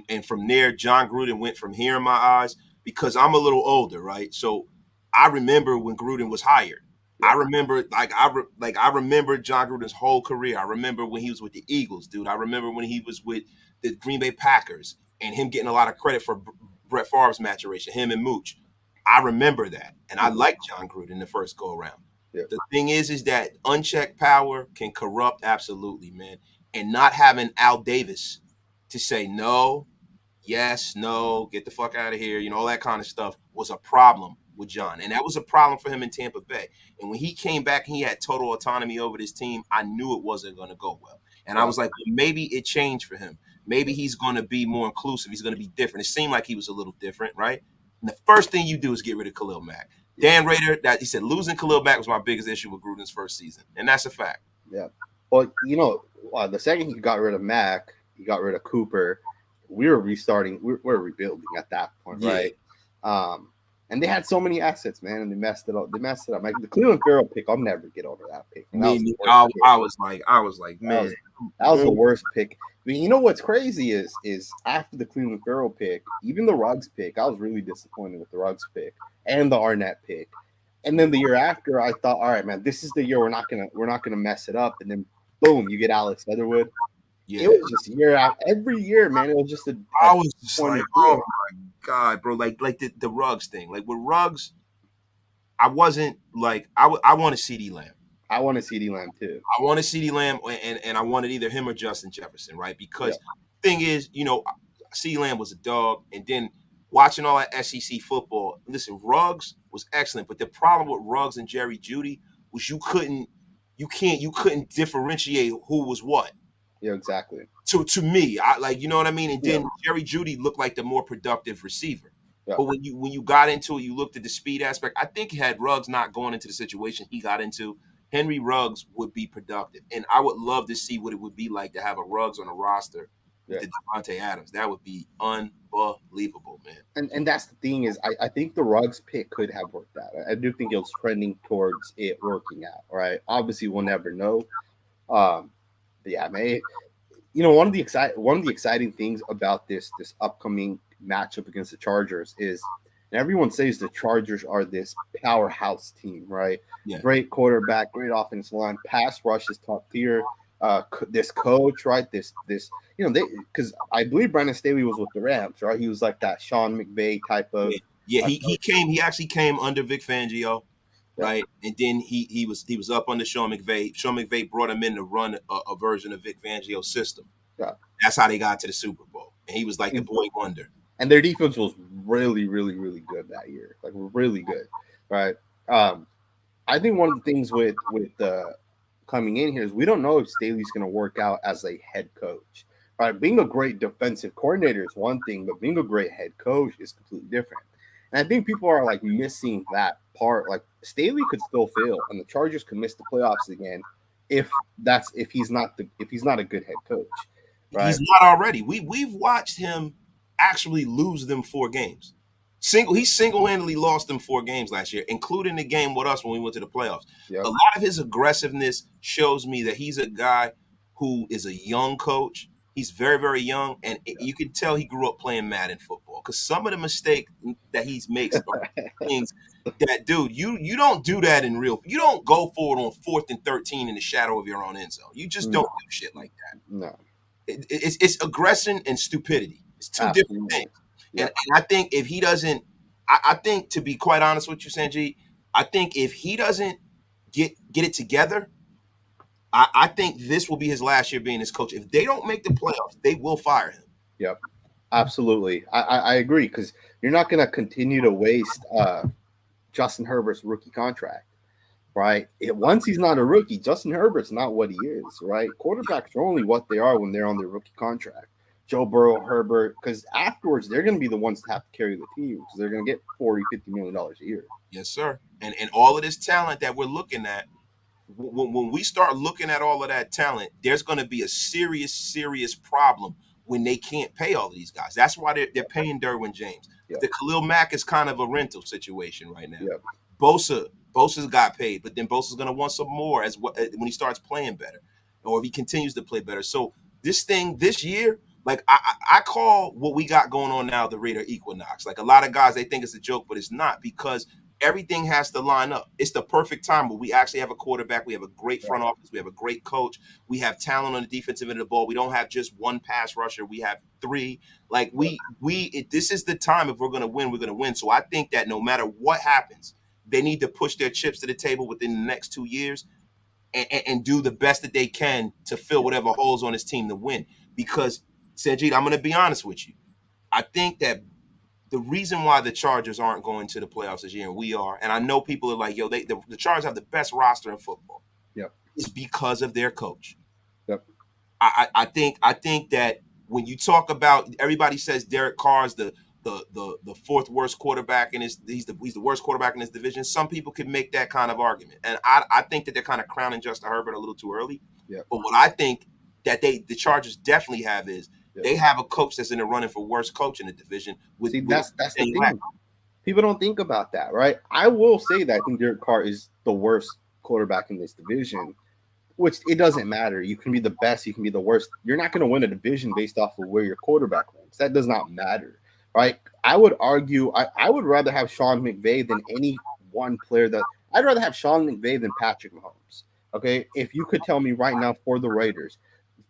And from there, John Gruden went from here in my eyes because I'm a little older, right? So I remember when Gruden was hired. Yeah. I remember I remember John Gruden's whole career. I remember when he was with the Eagles, dude. I remember when he was with the Green Bay Packers and him getting a lot of credit for Brett Favre's maturation, him and Mooch. I remember that, and I liked John Gruden the first go around. Yeah. The thing is that unchecked power can corrupt absolutely, man. And not having Al Davis to say no, yes, no, get the fuck out of here, all that kind of stuff was a problem with John. And that was a problem for him in Tampa Bay. And when he came back and he had total autonomy over this team, I knew it wasn't going to go well. And I was like, well, maybe it changed for him. Maybe he's going to be more inclusive. He's going to be different. It seemed like he was a little different, right? And the first thing you do is get rid of Khalil Mack. Dan Rader, he said losing Khalil Mack was my biggest issue with Gruden's first season. And that's a fact. Yeah. Well, the second he got rid of Mack, he got rid of Cooper. We were restarting. We're rebuilding at that point, right? And they had so many assets, man, and they messed it up. Like the Cleveland Farrell pick, I'll never get over that pick. I was like, man, that was the worst pick. I mean, you know what's crazy is after the Cleveland Farrell pick, even the Ruggs pick, I was really disappointed with the Ruggs pick and the Arnett pick. And then the year after, I thought, all right, man, this is the year we're not gonna mess it up. And then boom, you get Alex Leatherwood. Yeah. It was just year out every year, man. It was just I was just like, oh my God, bro. Like the Ruggs thing. Like with Ruggs, I wasn't like I want a CeeDee Lamb. I want a CeeDee Lamb too. I want a CeeDee Lamb, and I wanted either him or Justin Jefferson, right? Because the thing is, CeeDee Lamb was a dog, and then watching all that SEC football. Listen, Ruggs was excellent, but the problem with Ruggs and Jerry Jeudy was you couldn't differentiate who was what. Yeah, exactly. To me, I like, you know what I mean? And then Jerry Jeudy looked like the more productive receiver. Yeah. But when you got into it, you looked at the speed aspect. I think had Ruggs not gone into the situation he got into, Henry Ruggs would be productive. And I would love to see what it would be like to have a Ruggs on a roster with the Davante Adams. That would be unbelievable, man. And that's the thing is I think the Ruggs pick could have worked out. I do think it was trending towards it working out, right? Obviously, we'll never know. Yeah, man. One of the exciting things about this upcoming matchup against the Chargers is, and everyone says the Chargers are this powerhouse team, right? Yeah. Great quarterback, great offensive line, pass rush is top tier. This coach, right? This because I believe Brandon Staley was with the Rams, right? He was like that Sean McVay type of. Yeah, he actually came under Vic Fangio. Right, and then he was up under Sean McVay. Sean McVay brought him in to run a version of Vic Fangio's system. Yeah, that's how they got to the Super Bowl, and he was like the boy wonder. And their defense was really, really, really good that year, like really good, right? I think one of the things with coming in here is we don't know if Staley's going to work out as a head coach. Right, being a great defensive coordinator is one thing, but being a great head coach is completely different. And I think people are like missing that part. Like Staley could still fail, and the Chargers could miss the playoffs again if he's not a good head coach. Right? He's not already. We've watched him actually lose them 4 games. He single-handedly lost them 4 games last year, including the game with us when we went to the playoffs. Yep. A lot of his aggressiveness shows me that he's a guy who is a young coach. He's very, very young, and you can tell he grew up playing Madden football because some of the mistakes that he makes are things that, dude, you don't do that in real. You don't go forward on 4th and 13 in the shadow of your own end zone. You just don't do shit like that. No, it's aggression and stupidity. It's 2 different things. Yep. And I think if he doesn't, I think to be quite honest with you, Sanjit, I think if he doesn't get it together. I think this will be his last year being his coach. If they don't make the playoffs, they will fire him. Yep, absolutely. I agree because you're not going to continue to waste Justin Herbert's rookie contract, right? Once he's not a rookie, Justin Herbert's not what he is, right? Quarterbacks are only what they are when they're on their rookie contract. Joe Burrow, Herbert, because afterwards they're going to be the ones that have to carry the team because they're going to get $40-50 million a year. Yes, sir. And all of this talent that we're looking at, when we start looking at all of that talent, there's going to be a serious problem when they can't pay all of these guys. That's why they're paying Derwin James. Yep. The Khalil Mack is kind of a rental situation right now. Yep. Bosa's got paid, but then Bosa's going to want some more when he starts playing better, or if he continues to play better. So this year, like I call what we got going on now the Raider equinox. Like a lot of guys, they think it's a joke, but it's not, because everything has to line up. It's the perfect time where we actually have a quarterback. We have a great front office. We have a great coach. We have talent on the defensive end of the ball. We don't have just one pass rusher. We have three. Like this is the time. If we're going to win, we're going to win. So I think that no matter what happens, they need to push their chips to the table within the next 2 years and do the best that they can to fill whatever holes on this team to win. Because, Sanjit, I'm going to be honest with you. I think that the reason why the Chargers aren't going to the playoffs this year, and we are, and I know people are like, yo, the Chargers have the best roster in football. Yep. It's because of their coach. Yep. I think that when you talk about, everybody says Derek Carr's the fourth worst quarterback in he's the worst quarterback in this division. Some people could make that kind of argument. And I think that they're kind of crowning Justin Herbert a little too early. Yep. But what I think that the Chargers definitely have is they have a coach that's in the running for worst coach in the division. That's the thing. People don't think about that, right? I will say that I think Derek Carr is the worst quarterback in this division, which it doesn't matter. You can be the best, you can be the worst. You're not going to win a division based off of where your quarterback ranks. That does not matter, right? I would argue I would rather have Sean McVay than any one player I'd rather have Sean McVay than Patrick Mahomes. Okay, if you could tell me right now for the Raiders,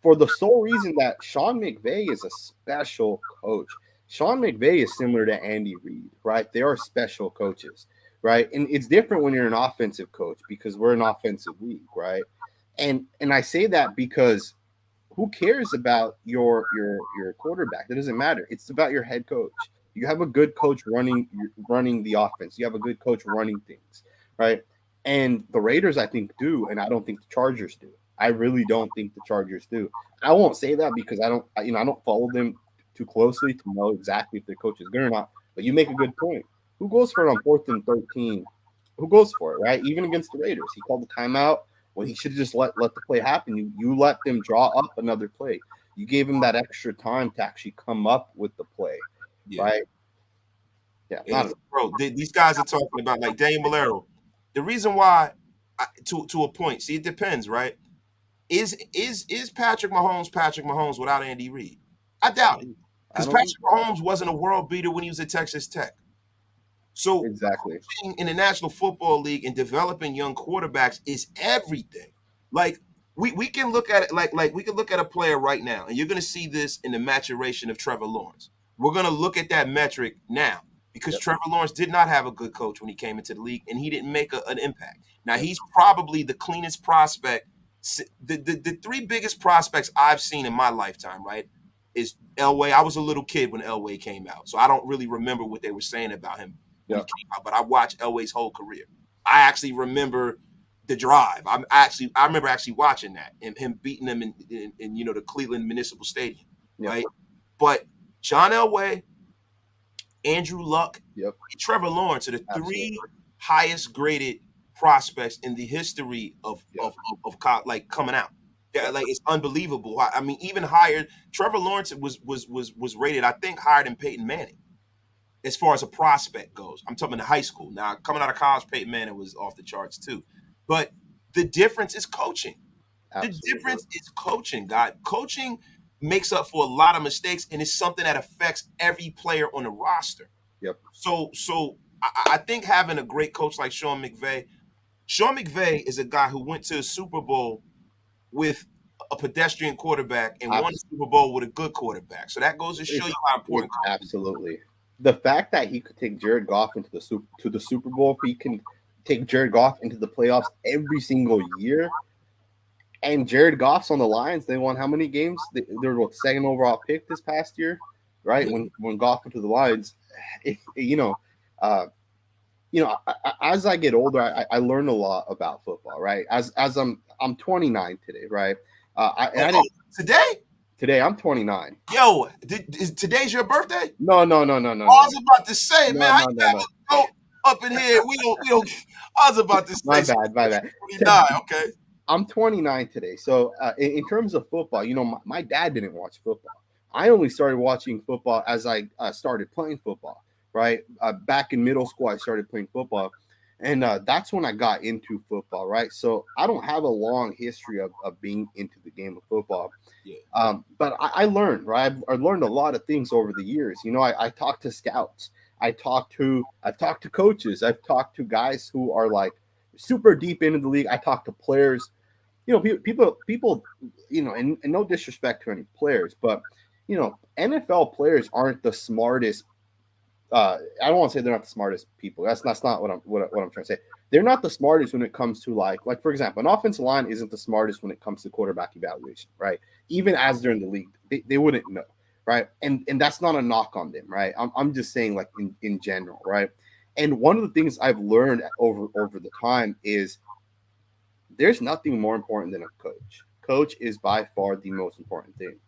for the sole reason that Sean McVay is a special coach. Sean McVay is similar to Andy Reid, right? They are special coaches, right? And it's different when you're an offensive coach because we're an offensive league, right? And I say that because who cares about your quarterback? That doesn't matter. It's about your head coach. You have a good coach running the offense. You have a good coach running things, right? And the Raiders, I think, do, and I don't think the Chargers do. I really don't think the Chargers do. I won't say that because I don't follow them too closely to know exactly if their coach is good or not. But you make a good point. Who goes for it on 4th and 13? Who goes for it, right? Even against the Raiders, he called the timeout when he should have just let the play happen. You let them draw up another play. You gave him that extra time to actually come up with the play, right? Yeah, bro. These guys are talking about like Daniel Malero. The reason why, to a point, see, it depends, right? Is Patrick Mahomes without Andy Reid? I doubt it, because Patrick Mahomes wasn't a world beater when he was at Texas Tech. So exactly, in the National Football League and developing young quarterbacks is everything. Like we can look at it like we can look at a player right now, and you're going to see this in the maturation of Trevor Lawrence. We're going to look at that metric now because Trevor Lawrence did not have a good coach when he came into the league, and he didn't make an impact. Now he's probably the cleanest prospect. The three biggest prospects I've seen in my lifetime, right, is Elway. I was a little kid when Elway came out, so I don't really remember what they were saying about him when he came out, but I watched Elway's whole career. I actually remember the drive. I remember actually watching that and him beating them in the Cleveland Municipal Stadium, right? But John Elway, Andrew Luck, Trevor Lawrence are the three highest graded prospects in the history of like coming out. Yeah, like it's unbelievable. I mean, even higher. Trevor Lawrence was rated, I think, higher than Peyton Manning as far as a prospect goes. I'm talking in high school. Now, coming out of college, Peyton Manning was off the charts too. But the difference is coaching. Absolutely. The difference is coaching, God. Coaching makes up for a lot of mistakes, and it's something that affects every player on the roster. Yep. So I think having a great coach like Sean McVay is a guy who went to a Super Bowl with a pedestrian quarterback and won a Super Bowl with a good quarterback. So that goes to show you how important. Absolutely. The fact that he could take Jared Goff into the Super Bowl, he can take Jared Goff into the playoffs every single year. And Jared Goff's on the Lions. They won how many games? They were the second overall pick this past year, right? When Goff went to the Lions, as I get older, I learn a lot about football, right? As I'm 29 today, right? I didn't Today? today. I'm 29. Yo, is today's your birthday? No, no, no, no, no, no, I was about to say, man, no, how no, you no, have no. a goat up in here? We don't. I was about to My say bad, my bad. 29. Okay. I'm 29 today. So in terms of football, my dad didn't watch football. I only started watching football as I started playing football, right? Back in middle school, I started playing football. And that's when I got into football, right? So I don't have a long history of being into the game of football. Yeah. But I learned, right? I've learned a lot of things over the years. I talked to scouts. I've talked to coaches. I've talked to guys who are like super deep into the league. I talked to players. People, and no disrespect to any players, but NFL players aren't the smartest. I don't want to say they're not the smartest people. That's not what I'm trying to say. They're not the smartest when it comes to like for example, an offensive line isn't the smartest when it comes to quarterback evaluation, right? Even as they're in the league, they wouldn't know, right? And that's not a knock on them, right? I'm just saying like in general, right? And one of the things I've learned over the time is there's nothing more important than a coach. Coach is by far the most important thing.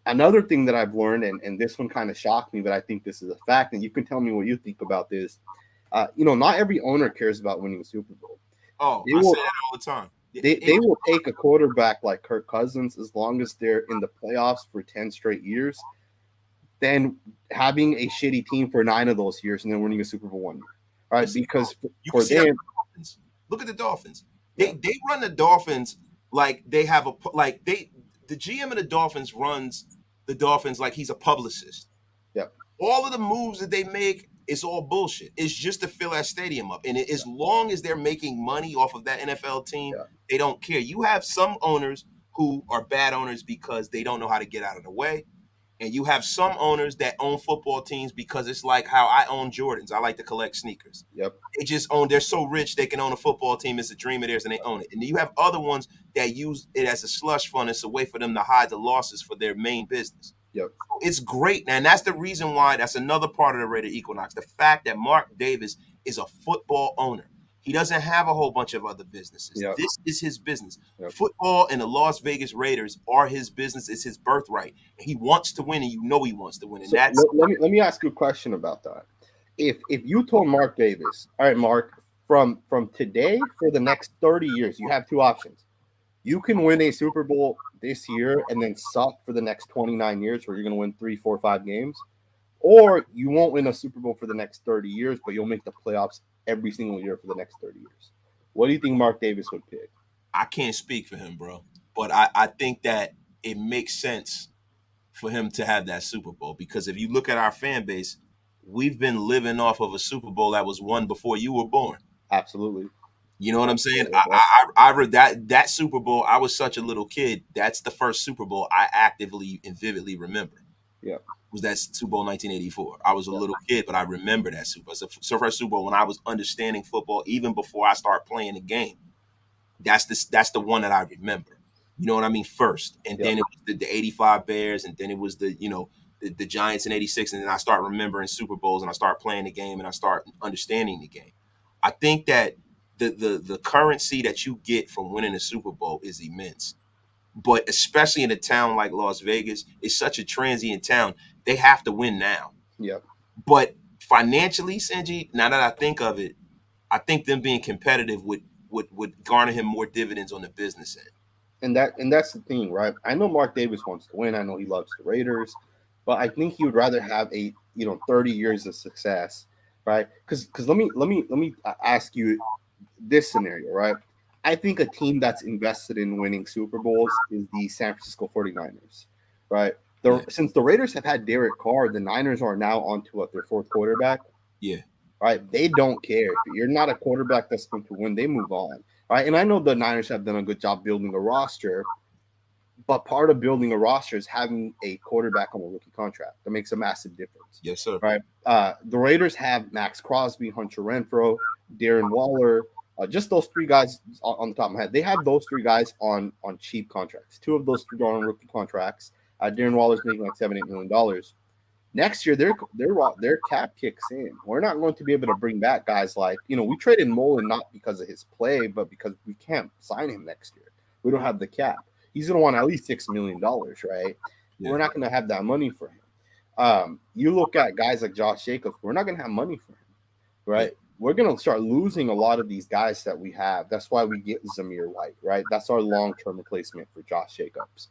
Another thing that I've learned, and this one kind of shocked me, but I think this is a fact, and you can tell me what you think about this. Not every owner cares about winning a Super Bowl. Oh, They I will, say that all the time. they will take a quarterback like Kirk Cousins as long as they're in the playoffs for 10 straight years, than having a shitty team for 9 of those years and then winning a Super Bowl 1 year. Right? Because You can for see that them, Dolphins. Look at the Dolphins. Yeah. They run the Dolphins like they have the GM of the Dolphins runs the Dolphins like he's a publicist. Yeah. All of the moves that they make, it's all bullshit. It's just to fill that stadium up. And as long as they're making money off of that NFL team, Yeah. they don't care. You have some owners who are bad owners because they don't know how to get out of the way. And you have some owners that own football teams because it's like how I own Jordans. I like to collect sneakers. Yep. They're so rich they can own a football team. It's a dream of theirs and they own it. And then you have other ones that use it as a slush fund. It's a way for them to hide the losses for their main business. Yep. It's great. And that's the reason why that's another part of the Raider Equinox. The fact that Mark Davis is a football owner. He doesn't have a whole bunch of other businesses. Yep. This is his business. Yep. Football and the Las Vegas Raiders are his business. It's his birthright. He wants to win, and you know he wants to win. And So that's let me ask you a question about that. If you told Mark Davis, all right, Mark, from today for the next 30 years, you have 2 options. You can win a Super Bowl this year and then suck for the next 29 years where you're going to win 3, 4, 5 games. Or you won't win a Super Bowl for the next 30 years, but you'll make the playoffs every single year for the next 30 years. What do you think Mark Davis would pick? I can't speak for him, bro. But I think that it makes sense for him to have that Super Bowl because if you look at our fan base, we've been living off of a Super Bowl that was won before you were born. Absolutely. You know what I'm saying? I read that Super Bowl. I was such a little kid. That's the first Super Bowl I actively and vividly remember. Yeah. Was that Super Bowl 1984? I was a little kid, but I remember that Super Bowl. So first Super Bowl when I was understanding football, even before I started playing the game. That's the one that I remember. You know what I mean? First, and then it was the 85 Bears, and then it was the Giants in 86, and then I start remembering Super Bowls, and I start playing the game, and I start understanding the game. I think that the currency that you get from winning a Super Bowl is immense. But especially in a town like Las Vegas, it's such a transient town. They have to win now. Yep. But financially, Sanjit, now that I think of it, I think them being competitive would garner him more dividends on the business end. And that's the thing, right? I know Mark Davis wants to win. I know he loves the Raiders, but I think he would rather have 30 years of success, right? Because let me ask you this scenario, right? I think a team that's invested in winning Super Bowls is the San Francisco 49ers, right? Since the Raiders have had Derek Carr, the Niners are now onto their 4th quarterback. Yeah. Right? They don't care. If you're not a quarterback that's going to win, they move on. Right? And I know the Niners have done a good job building a roster, but part of building a roster is having a quarterback on a rookie contract. That makes a massive difference. Yes, sir. Right? The Raiders have Maxx Crosby, Hunter Renfrow, Darren Waller, just those 3 guys on the top of my head. They have those 3 guys on cheap contracts. 2 of those 3 are on rookie contracts. Darren Waller's making like $7-8 million. Next year, their cap kicks in. We're not going to be able to bring back guys like, we traded Mullen not because of his play, but because we can't sign him next year. We don't have the cap. He's going to want at least $6 million, right? Yeah. We're not going to have that money for him. You look at guys like Josh Jacobs, we're not going to have money for him, right? Yeah. We're going to start losing a lot of these guys that we have. That's why we get Zamir White, right? That's our long-term replacement for Josh Jacobs.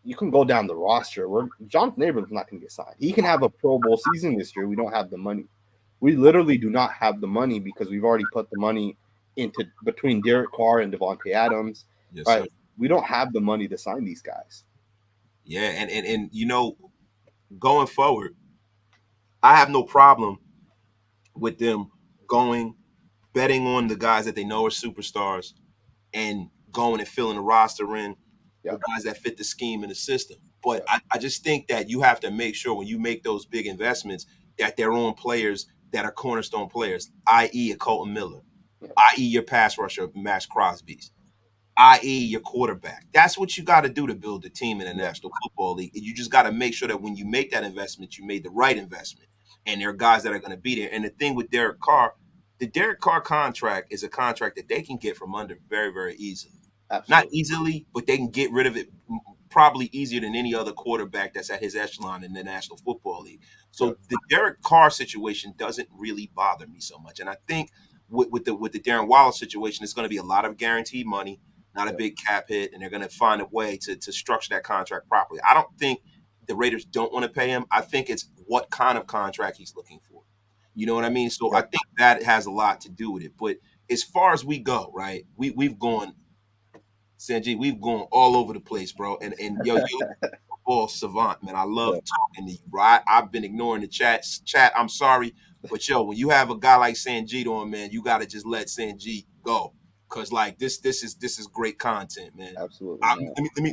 You can go down the roster. Johnathan Abram's not going to get signed. He can have a Pro Bowl season this year. We don't have the money. We literally do not have the money because we've already put the money into between Derek Carr and Davante Adams. Yes, right? sir. We don't have the money to sign these guys. Yeah, and going forward, I have no problem with them betting on the guys that they know are superstars and going and filling the roster in with guys that fit the scheme and the system. But I just think that you have to make sure when you make those big investments that they're on players that are cornerstone players, i.e. a Colton Miller, i.e. your pass rusher, Maxx Crosby's, i.e. your quarterback. That's what you got to do to build a team in the National Football League. You just got to make sure that when you make that investment, you made the right investment. And there are guys that are going to be there. And the thing with Derek Carr, the Derek Carr contract is a contract that they can get from under very, very easily. Absolutely. Not easily, but they can get rid of it probably easier than any other quarterback that's at his echelon in the National Football League. So the Derek Carr situation doesn't really bother me so much. And I think with the Darren Waller situation, it's going to be a lot of guaranteed money, not a big cap hit, and they're going to find a way to structure that contract properly. I don't think the Raiders don't want to pay him. I think it's what kind of contract he's looking for. You know what I mean? So I think that has a lot to do with it. But as far as we go, right, we've gone, Sanjit, we've gone all over the place, bro. And yo, you're a football savant, man. I love talking to you, bro. I've been ignoring the chat. I'm sorry. But yo, when you have a guy like Sanjit on, man, you gotta just let Sanjit go. Cause like this is great content, man. Absolutely.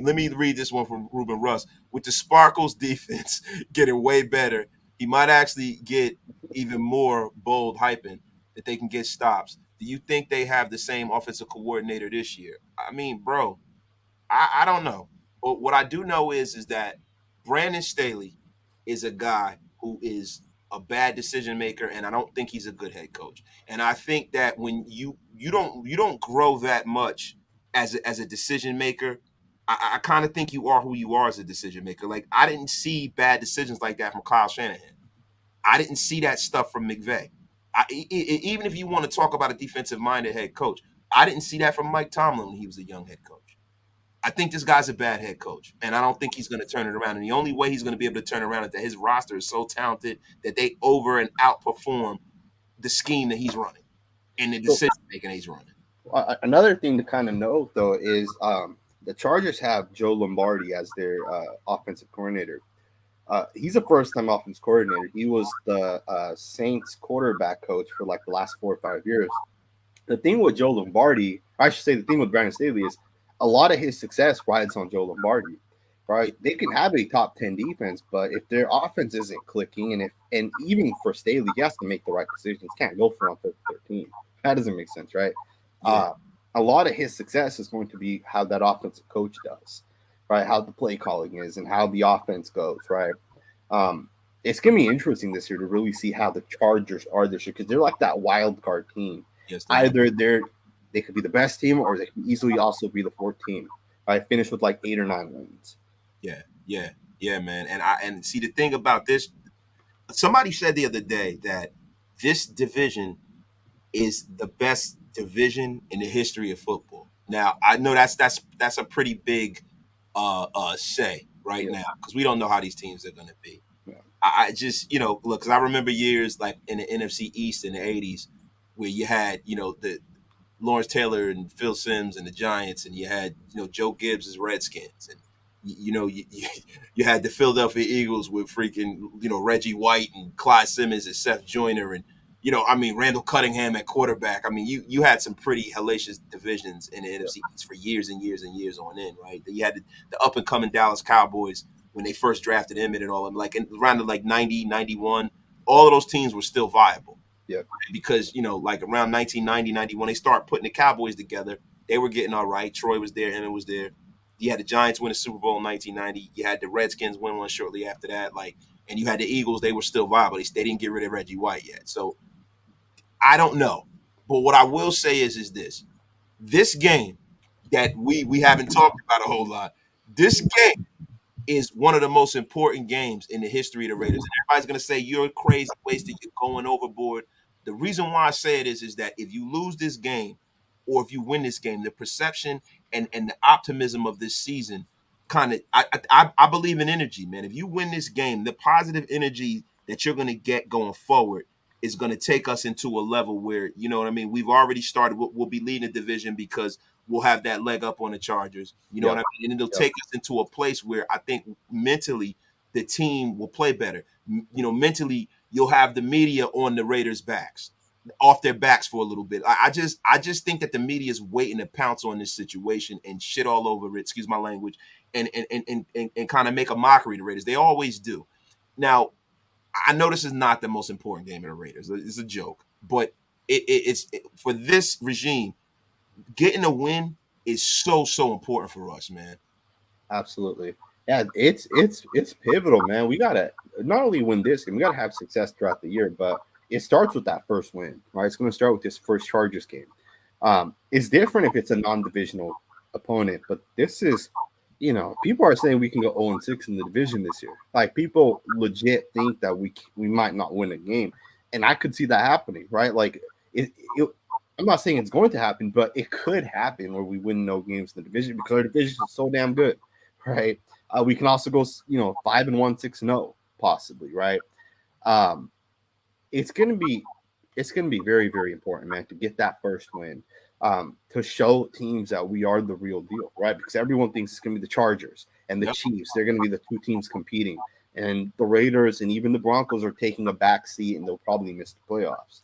Let me read this one from Ruben Russ. With the Sparkles defense getting way better, he might actually get even more bold hyping that they can get stops. Do you think they have the same offensive coordinator this year? I mean, bro, I don't know. But what I do know is that Brandon Staley is a guy who is a bad decision maker, and I don't think he's a good head coach. And I think that when you don't grow that much as a decision maker, I kind of think you are who you are as a decision maker. Like I didn't see bad decisions like that from Kyle Shanahan. I didn't see that stuff from McVay. Even if you want to talk about a defensive-minded head coach, I didn't see that from Mike Tomlin when he was a young head coach. I think this guy's a bad head coach, and I don't think he's going to turn it around. And the only way he's going to be able to turn around is that his roster is so talented that they over and outperform the scheme that he's running and the decision making he's running. Another thing to kind of note, though, is the Chargers have Joe Lombardi as their offensive coordinator. He's a first-time offensive coordinator. He was the Saints quarterback coach for like the last 4 or 5 years. The thing with Joe Lombardi, I should say the thing with Brandon Staley is a lot of his success rides on Joe Lombardi, right? They can have a top 10 defense, but if their offense isn't clicking, and even for Staley, he has to make the right decisions. Can't go for on 13. That doesn't make sense, right? Yeah. A lot of his success is going to be how that offensive coach does, right? How the play calling is and how the offense goes, right? It's going to be interesting this year to really see how the Chargers are this year because they're like that wild card team. Yes, either they could be the best team or they can easily also be the fourth team. I finish with like 8 or 9 wins. Yeah, man. And see the thing about this, somebody said the other day that this division is the best division in the history of football. Now I know that's a pretty big say right now because we don't know how these teams are going to be. Yeah. I just look because I remember years like in the NFC East in the '80s where you had the Lawrence Taylor and Phil Simms and the Giants, and you had Joe Gibbs as Redskins, and you had the Philadelphia Eagles with freaking Reggie White and Clyde Simmons and Seth Joyner and Randall Cunningham at quarterback. I mean, you had some pretty hellacious divisions in the NFC East for years and years and years on end, right? You had the up and coming Dallas Cowboys when they first drafted Emmett and all of them, like around the 90, 91, all of those teams were still viable. Yeah. Because, like around 1990, 91, they start putting the Cowboys together. They were getting all right. Troy was there. Emmett was there. You had the Giants win the Super Bowl in 1990. You had the Redskins win one shortly after that. Like, and you had the Eagles, they were still viable. They didn't get rid of Reggie White yet. So I don't know. But what I will say is this game that we haven't talked about a whole lot. This game is one of the most important games in the history of the Raiders. And everybody's going to say you're crazy, wasted, you're going overboard. The reason why I say it is that if you lose this game or if you win this game, the perception and the optimism of this season kind of I believe in energy, man. If you win this game, the positive energy that you're going to get going forward is going to take us into a level where, you know what I mean, we've already started. We'll be leading the division because we'll have that leg up on the Chargers. You know what I mean? And it'll take us into a place where I think mentally the team will play better. You know, mentally you'll have the media on the Raiders' backs, off their backs for a little bit. I just think that the media is waiting to pounce on this situation and shit all over it, excuse my language, and kind of make a mockery of the Raiders. They always do. Now, I know this is not the most important game of the Raiders. It's a joke. But it's for this regime, getting a win is so important for us, man. Absolutely. Yeah, it's pivotal, man. We gotta not only win this game, we gotta have success throughout the year, but it starts with that first win, right? It's gonna start with this first Chargers game. It's different if it's a non-divisional opponent, but this is, you know, people are saying we can go 0-6 in the division this year. Like, people legit think that we might not win a game, and I could see that happening, right? Like, I'm not saying it's going to happen, but it could happen where we win no games in the division because our division is so damn good, right? We can also go, 5-1, 6-0, possibly, right? It's gonna be very, very important, man, to get that first win, to show teams that we are the real deal, right? Because everyone thinks it's gonna be the Chargers and the Chiefs. They're gonna be the two teams competing, and the Raiders and even the Broncos are taking a back seat, and they'll probably miss the playoffs.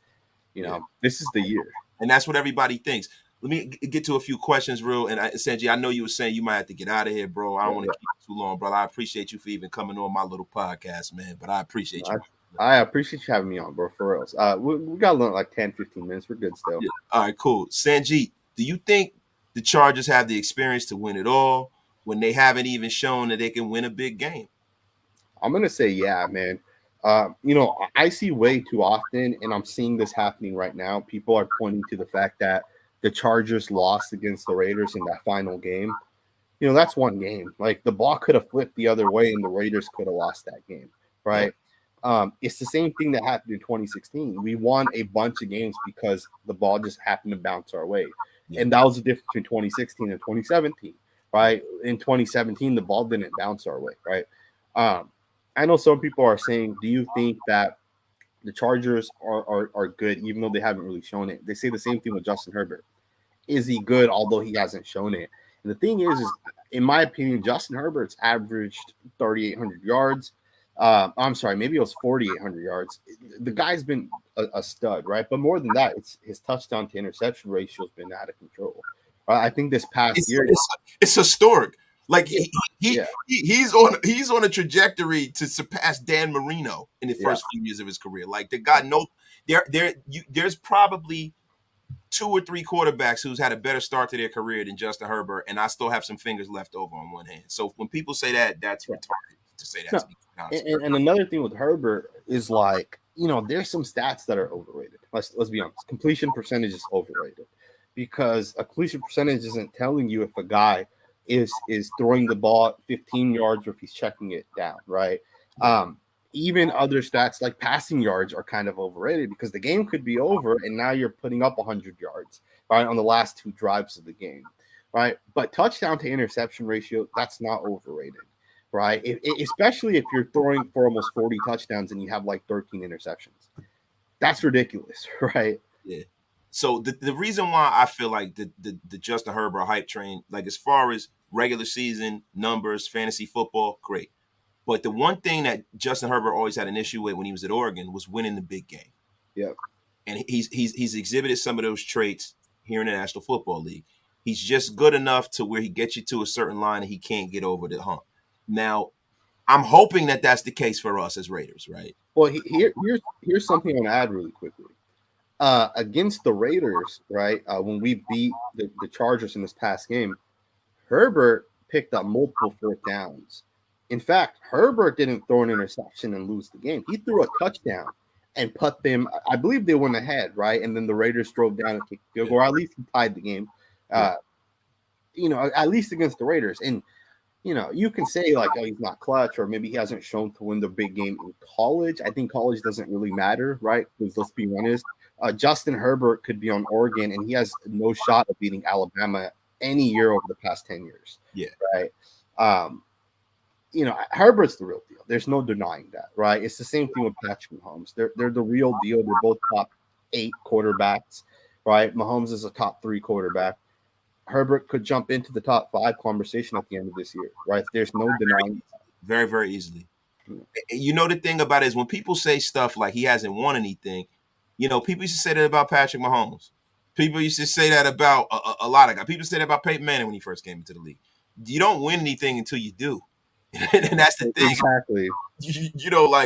You know, this is the year. And that's what everybody thinks. Let me get to a few questions, real. And Sanjit, I know you were saying you might have to get out of here, bro. I don't want to keep you too long, brother. I appreciate you for even coming on my little podcast, man. But I appreciate you. I appreciate you having me on, bro, for reals. We got like 10, 15 minutes. We're good still. Yeah. All right, cool. Sanjit, do you think the Chargers have the experience to win it all when they haven't even shown that they can win a big game? I'm going to say, yeah, man. I see way too often, and I'm seeing this happening right now. People are pointing to the fact that the Chargers lost against the Raiders in that final game. You know, that's one game. Like, the ball could have flipped the other way, and the Raiders could have lost that game, right? Yeah. It's the same thing that happened in 2016. We won a bunch of games because the ball just happened to bounce our way. Yeah. And that was the difference between 2016 and 2017, right? In 2017, the ball didn't bounce our way, right? I know some people are saying, do you think that the Chargers are good, even though they haven't really shown it? They say the same thing with Justin Herbert. Is he good, although he hasn't shown it? And the thing is in my opinion, Justin Herbert's averaged 3,800 yards. I'm sorry, maybe it was 4,800 yards. The guy's been a stud, right? But more than that, it's his touchdown to interception ratio has been out of control. I think this past year it's historic. Like he's on a trajectory to surpass Dan Marino in the first few years of his career. Like, the guy, there's probably 2 or 3 quarterbacks who's had a better start to their career than Justin Herbert, and I still have some fingers left over on one hand. So when people say that, that's retarded to say that. No. And another thing with Herbert is, like, there's some stats that are overrated. Let's be honest. Completion percentage is overrated because a completion percentage isn't telling you if a guy is throwing the ball 15 yards or if he's checking it down, right? Even other stats like passing yards are kind of overrated because the game could be over and now you're putting up 100 yards, right, on the last 2 drives of the game, right? But touchdown to interception ratio, that's not overrated, right? Especially if you're throwing for almost 40 touchdowns and you have like 13 interceptions. That's ridiculous, right? Yeah. So the reason why I feel like the Justin Herbert hype train, like, as far as regular season numbers, fantasy football, great. But the one thing that Justin Herbert always had an issue with when he was at Oregon was winning the big game. Yeah. And he's exhibited some of those traits here in the National Football League. He's just good enough to where he gets you to a certain line and he can't get over the hump. Now, I'm hoping that that's the case for us as Raiders, right? Well, here's something I want to add really quickly. Against the Raiders, right, when we beat the Chargers in this past game, Herbert picked up multiple 4th downs In fact, Herbert didn't throw an interception and lose the game. He threw a touchdown and put them. I believe they went ahead, right? And then the Raiders drove down and kicked the field goal, or at least he tied the game. At least against the Raiders. And you can say like, oh, he's not clutch, or maybe he hasn't shown to win the big game in college. I think college doesn't really matter, right? Because let's be honest, Justin Herbert could be on Oregon, and he has no shot of beating Alabama any year over the past 10 years. Yeah. Right. Herbert's the real deal. There's no denying that, right? It's the same thing with Patrick Mahomes. They're the real deal. They're both top 8 quarterbacks, right? Mahomes is a top 3 quarterback. Herbert could jump into the top 5 conversation at the end of this year, right? There's no denying that. Very, very easily. The thing about it is when people say stuff like he hasn't won anything, people used to say that about Patrick Mahomes. People used to say that about a lot of guys. People say that about Peyton Manning when he first came into the league. You don't win anything until you do. And that's the thing. Exactly.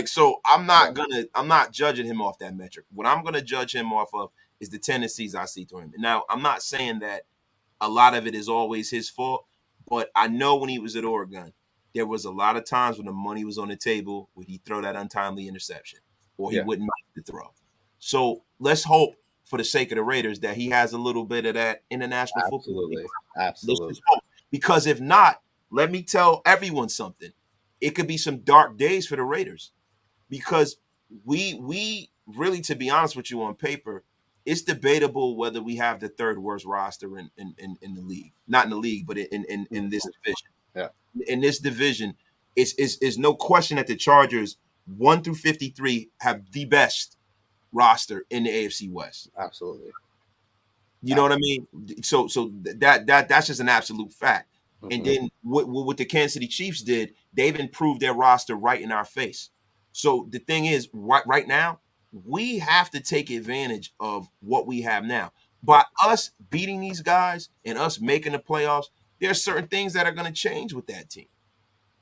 So I'm not judging him off that metric. What I'm going to judge him off of is the tendencies I see to him. Now, I'm not saying that a lot of it is always his fault, but I know when he was at Oregon, there was a lot of times when the money was on the table where he'd throw that untimely interception or he wouldn't make the throw. So let's hope for the sake of the Raiders that he has a little bit of that international football. Absolutely. Because if not, let me tell everyone something. It could be some dark days for the Raiders because we really, to be honest with you, on paper, it's debatable whether we have the 3rd worst roster in the league. Not in the league, but in this division. Yeah. In this division, it's no question that the Chargers 1 through 53 have the best roster in the AFC West. Absolutely. You know what I mean? So that's just an absolute fact. Mm-hmm. And then what the Kansas City Chiefs did, they've improved their roster right in our face. So the thing is, right now, we have to take advantage of what we have now. By us beating these guys and us making the playoffs, there are certain things that are going to change with that team.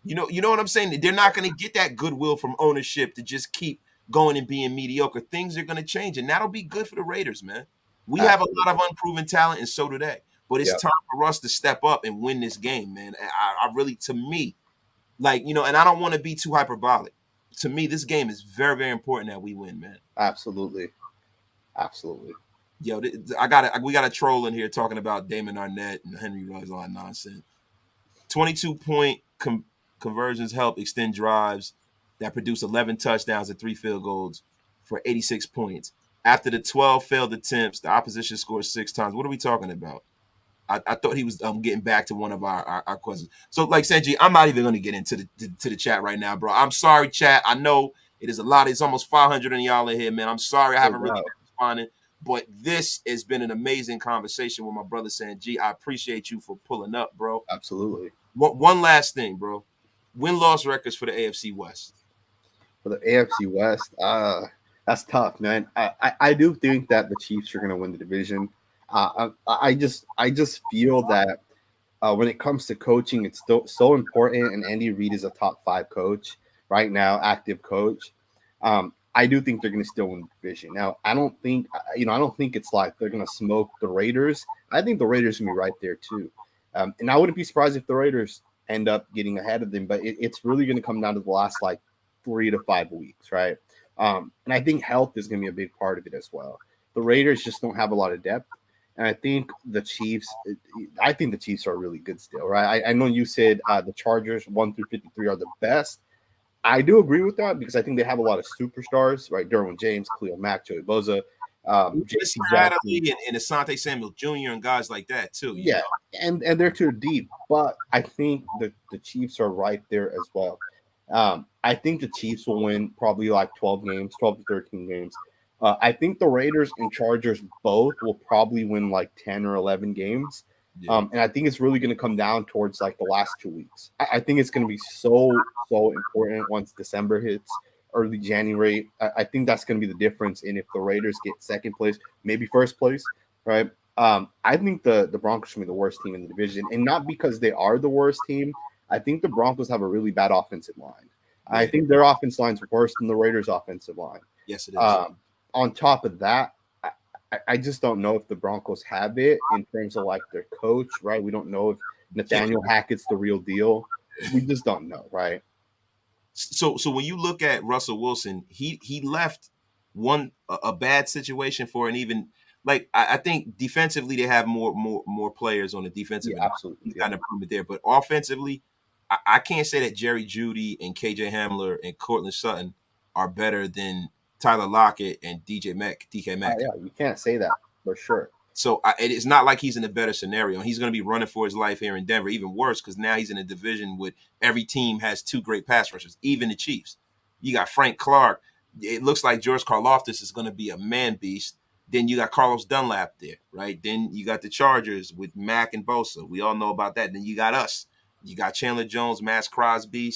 You know what I'm saying? They're not going to get that goodwill from ownership to just keep going and being mediocre. Things are going to change, and that'll be good for the Raiders, man. We have a lot of unproven talent, and so do they. But it's time for us to step up and win this game, man. I really, to me, and I don't want to be too hyperbolic. To me, this game is very, very important that we win, man. Absolutely. Yo, we got a troll in here talking about Damon Arnett and Henry Ruggs, all that nonsense. 22-point conversions help extend drives that produce 11 touchdowns and 3 field goals for 86 points. After the 12 failed attempts, the opposition scored 6 times. What are we talking about? I thought he was getting back to one of our questions. So, like Sanjit, I'm not even going to get into the chat right now, bro. I'm sorry, chat. I know it is a lot. It's almost 500 of y'all in here, man. I'm sorry I haven't really been responding, but this has been an amazing conversation with my brother Sanjit. I appreciate you for pulling up, bro. Absolutely. One last thing, bro. Win-loss records for the AFC West. For the AFC West, that's tough, man. I do think that the Chiefs are going to win the division. I just feel that when it comes to coaching, it's still so important. And Andy Reid is a top 5 coach right now, active coach. I do think they're going to still win the division. Now, I don't think it's like they're going to smoke the Raiders. I think the Raiders are going to be right there too. And I wouldn't be surprised if the Raiders end up getting ahead of them. But it's really going to come down to the last 3 to 5 weeks, right? And I think health is going to be a big part of it as well. The Raiders just don't have a lot of depth. And I think the Chiefs are really good still, right? I know you said the Chargers 1 through 53 are the best. I do agree with that because I think they have a lot of superstars, right? Derwin James, Khalil Mack, Joey Bosa, J.C. Jackson, and Asante Samuel Jr. and guys like that too. Yeah, and they're too deep. But I think the Chiefs are right there as well. I think the Chiefs will win probably 12 to 13 games. I think the Raiders and Chargers both will probably win 10 or 11 games. Yeah. And I think it's really going to come down towards the last 2 weeks. I think it's going to be so important once December hits, early January. I think that's going to be the difference in if the Raiders get second place, maybe first place, right? I think the Broncos should be the worst team in the division, and not because they are the worst team. I think the Broncos have a really bad offensive line. Yeah. I think their offensive line's worse than the Raiders' offensive line. Yes, it is. On top of that, I just don't know if the Broncos have it in terms of their coach, right? We don't know if Nathaniel Hackett's the real deal. We just don't know, right? So when you look at Russell Wilson, he left a bad situation for an even like I think defensively they have more players on the defensive Yeah, end. absolutely. He's Yeah. got an improvement there, but offensively, I can't say that Jerry Jeudy and KJ Hamler and Cortland Sutton are better than Tyler Lockett and DK Mack. Yeah, you can't say that for sure. So it's not like he's in a better scenario. He's going to be running for his life here in Denver. Even worse, because now he's in a division with every team has two great pass rushers, even the Chiefs. You got Frank Clark. It looks like George Karlaftis is going to be a man beast. Then you got Carlos Dunlap there, right? Then you got the Chargers with Mack and Bosa. We all know about that. Then you got us. You got Chandler Jones, Maxx Crosby,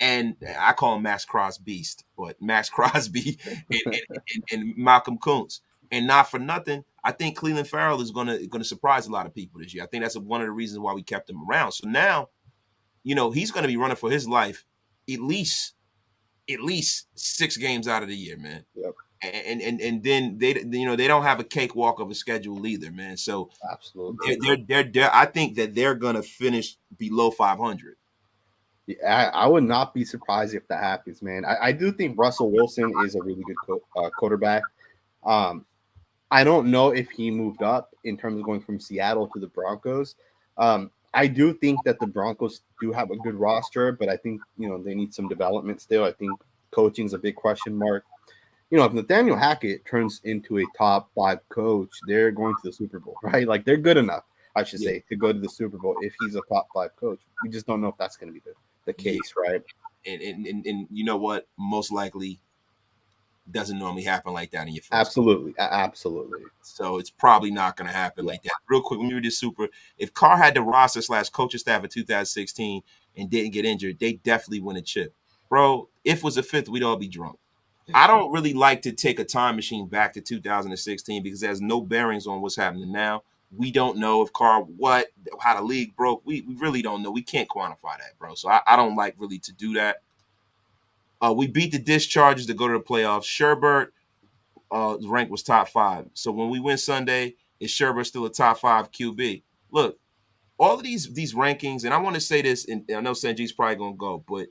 and I call him Maxx Crosby, but Maxx Crosby and Malcolm Kuntz. And not for nothing, I think Cleveland Farrell is gonna surprise a lot of people this year. I think that's one of the reasons why we kept him around. So now, he's gonna be running for his life at least 6 games out of the year, man. Yep. And then they don't have a cakewalk of a schedule either, man. So absolutely, they're I think that they're gonna finish below 500. Yeah, I would not be surprised if that happens, man. I do think Russell Wilson is a really good quarterback. I don't know if he moved up in terms of going from Seattle to the Broncos. I do think that the Broncos do have a good roster, but I think, they need some development still. I think coaching is a big question mark. If Nathaniel Hackett turns into a top 5 coach, they're going to the Super Bowl, right? Like they're good enough, I should say, to go to the Super Bowl if he's a top 5 coach. We just don't know if that's going to be the case, right? And you know what? Most likely doesn't normally happen like that in your first absolutely game. Absolutely. So it's probably not going to happen like that. Real quick, let me read this super. If Carr had the roster / coaching staff in 2016 and didn't get injured, they definitely win a chip. Bro, if it was a fifth, we'd all be drunk. I don't really like to take a time machine back to 2016 because it has no bearings on what's happening now. We don't know if Carr, how the league broke. We really don't know. We can't quantify that, bro. So I don't like really to do that. We beat the Dischargers to go to the playoffs. Herbert rank was top 5. So when we win Sunday, is Herbert still a top 5 QB? Look, all of these rankings, and I want to say this, and I know Sanjit's probably going to go, but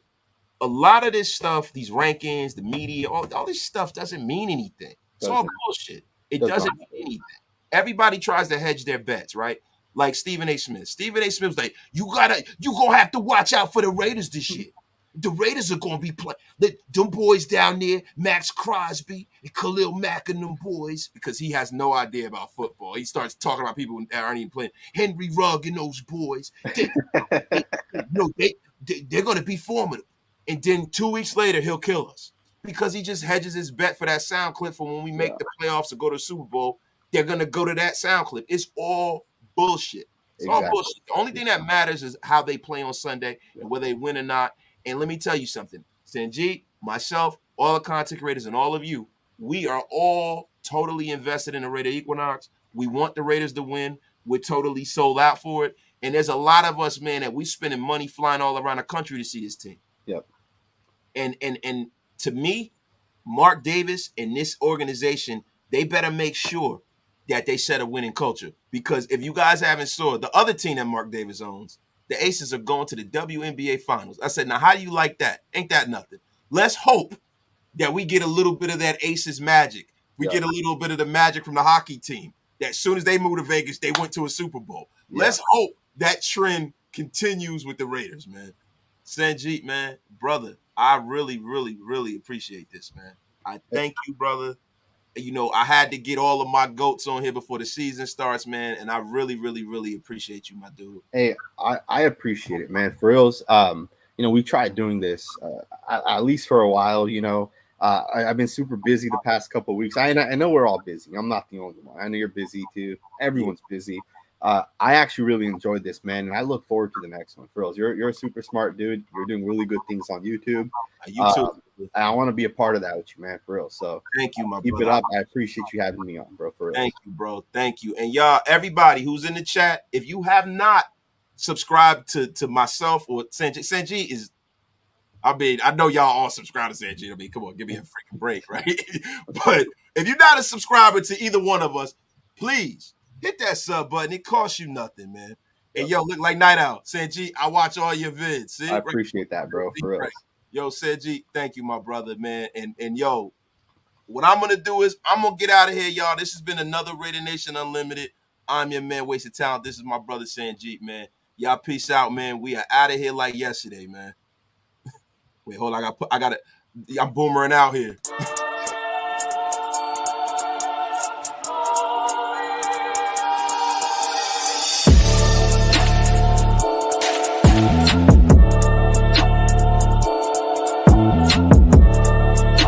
a lot of this stuff, these rankings, the media, all this stuff doesn't mean anything. It's all bullshit. It doesn't mean anything. Everybody tries to hedge their bets, right? Like Stephen A. Smith. Stephen A. Smith's like, you going to have to watch out for the Raiders this year. The Raiders are going to be playing. Them boys down there, Maxx Crosby and Khalil Mack and them boys, because he has no idea about football. He starts talking about people that aren't even playing. Henry Rugg and those boys. They're going to be formidable. And then 2 weeks later, he'll kill us because he just hedges his bet for that sound clip for when we make the playoffs or go to the Super Bowl. They're going to go to that sound clip. It's all bullshit. It's all bullshit. The only thing that matters is how they play on Sunday and whether they win or not. And let me tell you something. Sanjit, myself, all the content creators, and all of you, we are all totally invested in the Raider Equinox. We want the Raiders to win. We're totally sold out for it. And there's a lot of us, man, that we spending money flying all around the country to see this team. Yep. And to me, Mark Davis and this organization, they better make sure that they set a winning culture. Because if you guys haven't saw, the other team that Mark Davis owns, the Aces are going to the WNBA Finals. I said, now, how do you like that? Ain't that nothing? Let's hope that we get a little bit of that Aces magic. We get a little bit of the magic from the hockey team. That as soon as they moved to Vegas, they went to a Super Bowl. Yeah. Let's hope that trend continues with the Raiders, man. Sanjit, man, brother, I really, really, really appreciate this, man. I thank you, brother. I had to get all of my goats on here before the season starts, man, and I really, really, really appreciate you, my dude. Hey, I appreciate it, man. For reals, we tried doing this at least for a while. I've been super busy the past couple of weeks. I know we're all busy. I'm not the only one. I know you're busy too. Everyone's busy. I actually really enjoyed this, man, and I look forward to the next one. For reals, you're a super smart dude. You're doing really good things on YouTube. You too. I want to be a part of that with you, man. For real. So thank you, my keep brother. It up. I appreciate you having me on, bro. For real. Thank you, bro. Thank you. And y'all, everybody who's in the chat, if you have not subscribed to myself or Sanjit is. I know y'all all subscribe to Sanjit. Come on, give me a freaking break, right? But if you're not a subscriber to either one of us, please hit that sub button. It costs you nothing, man. And yo, look like Night Owl. Sanjit, I watch all your vids. See? I appreciate that, bro. For real. Yo, Sanjit, thank you, my brother, man. And yo, what I'm gonna do is I'm gonna get out of here, y'all. This has been another Raider Nation Unlimited. I'm your man, Wasted Talent. This is my brother Sanjit, man. Y'all peace out, man. We are out of here like yesterday, man. Wait, hold on. I got it. I'm boomering out here.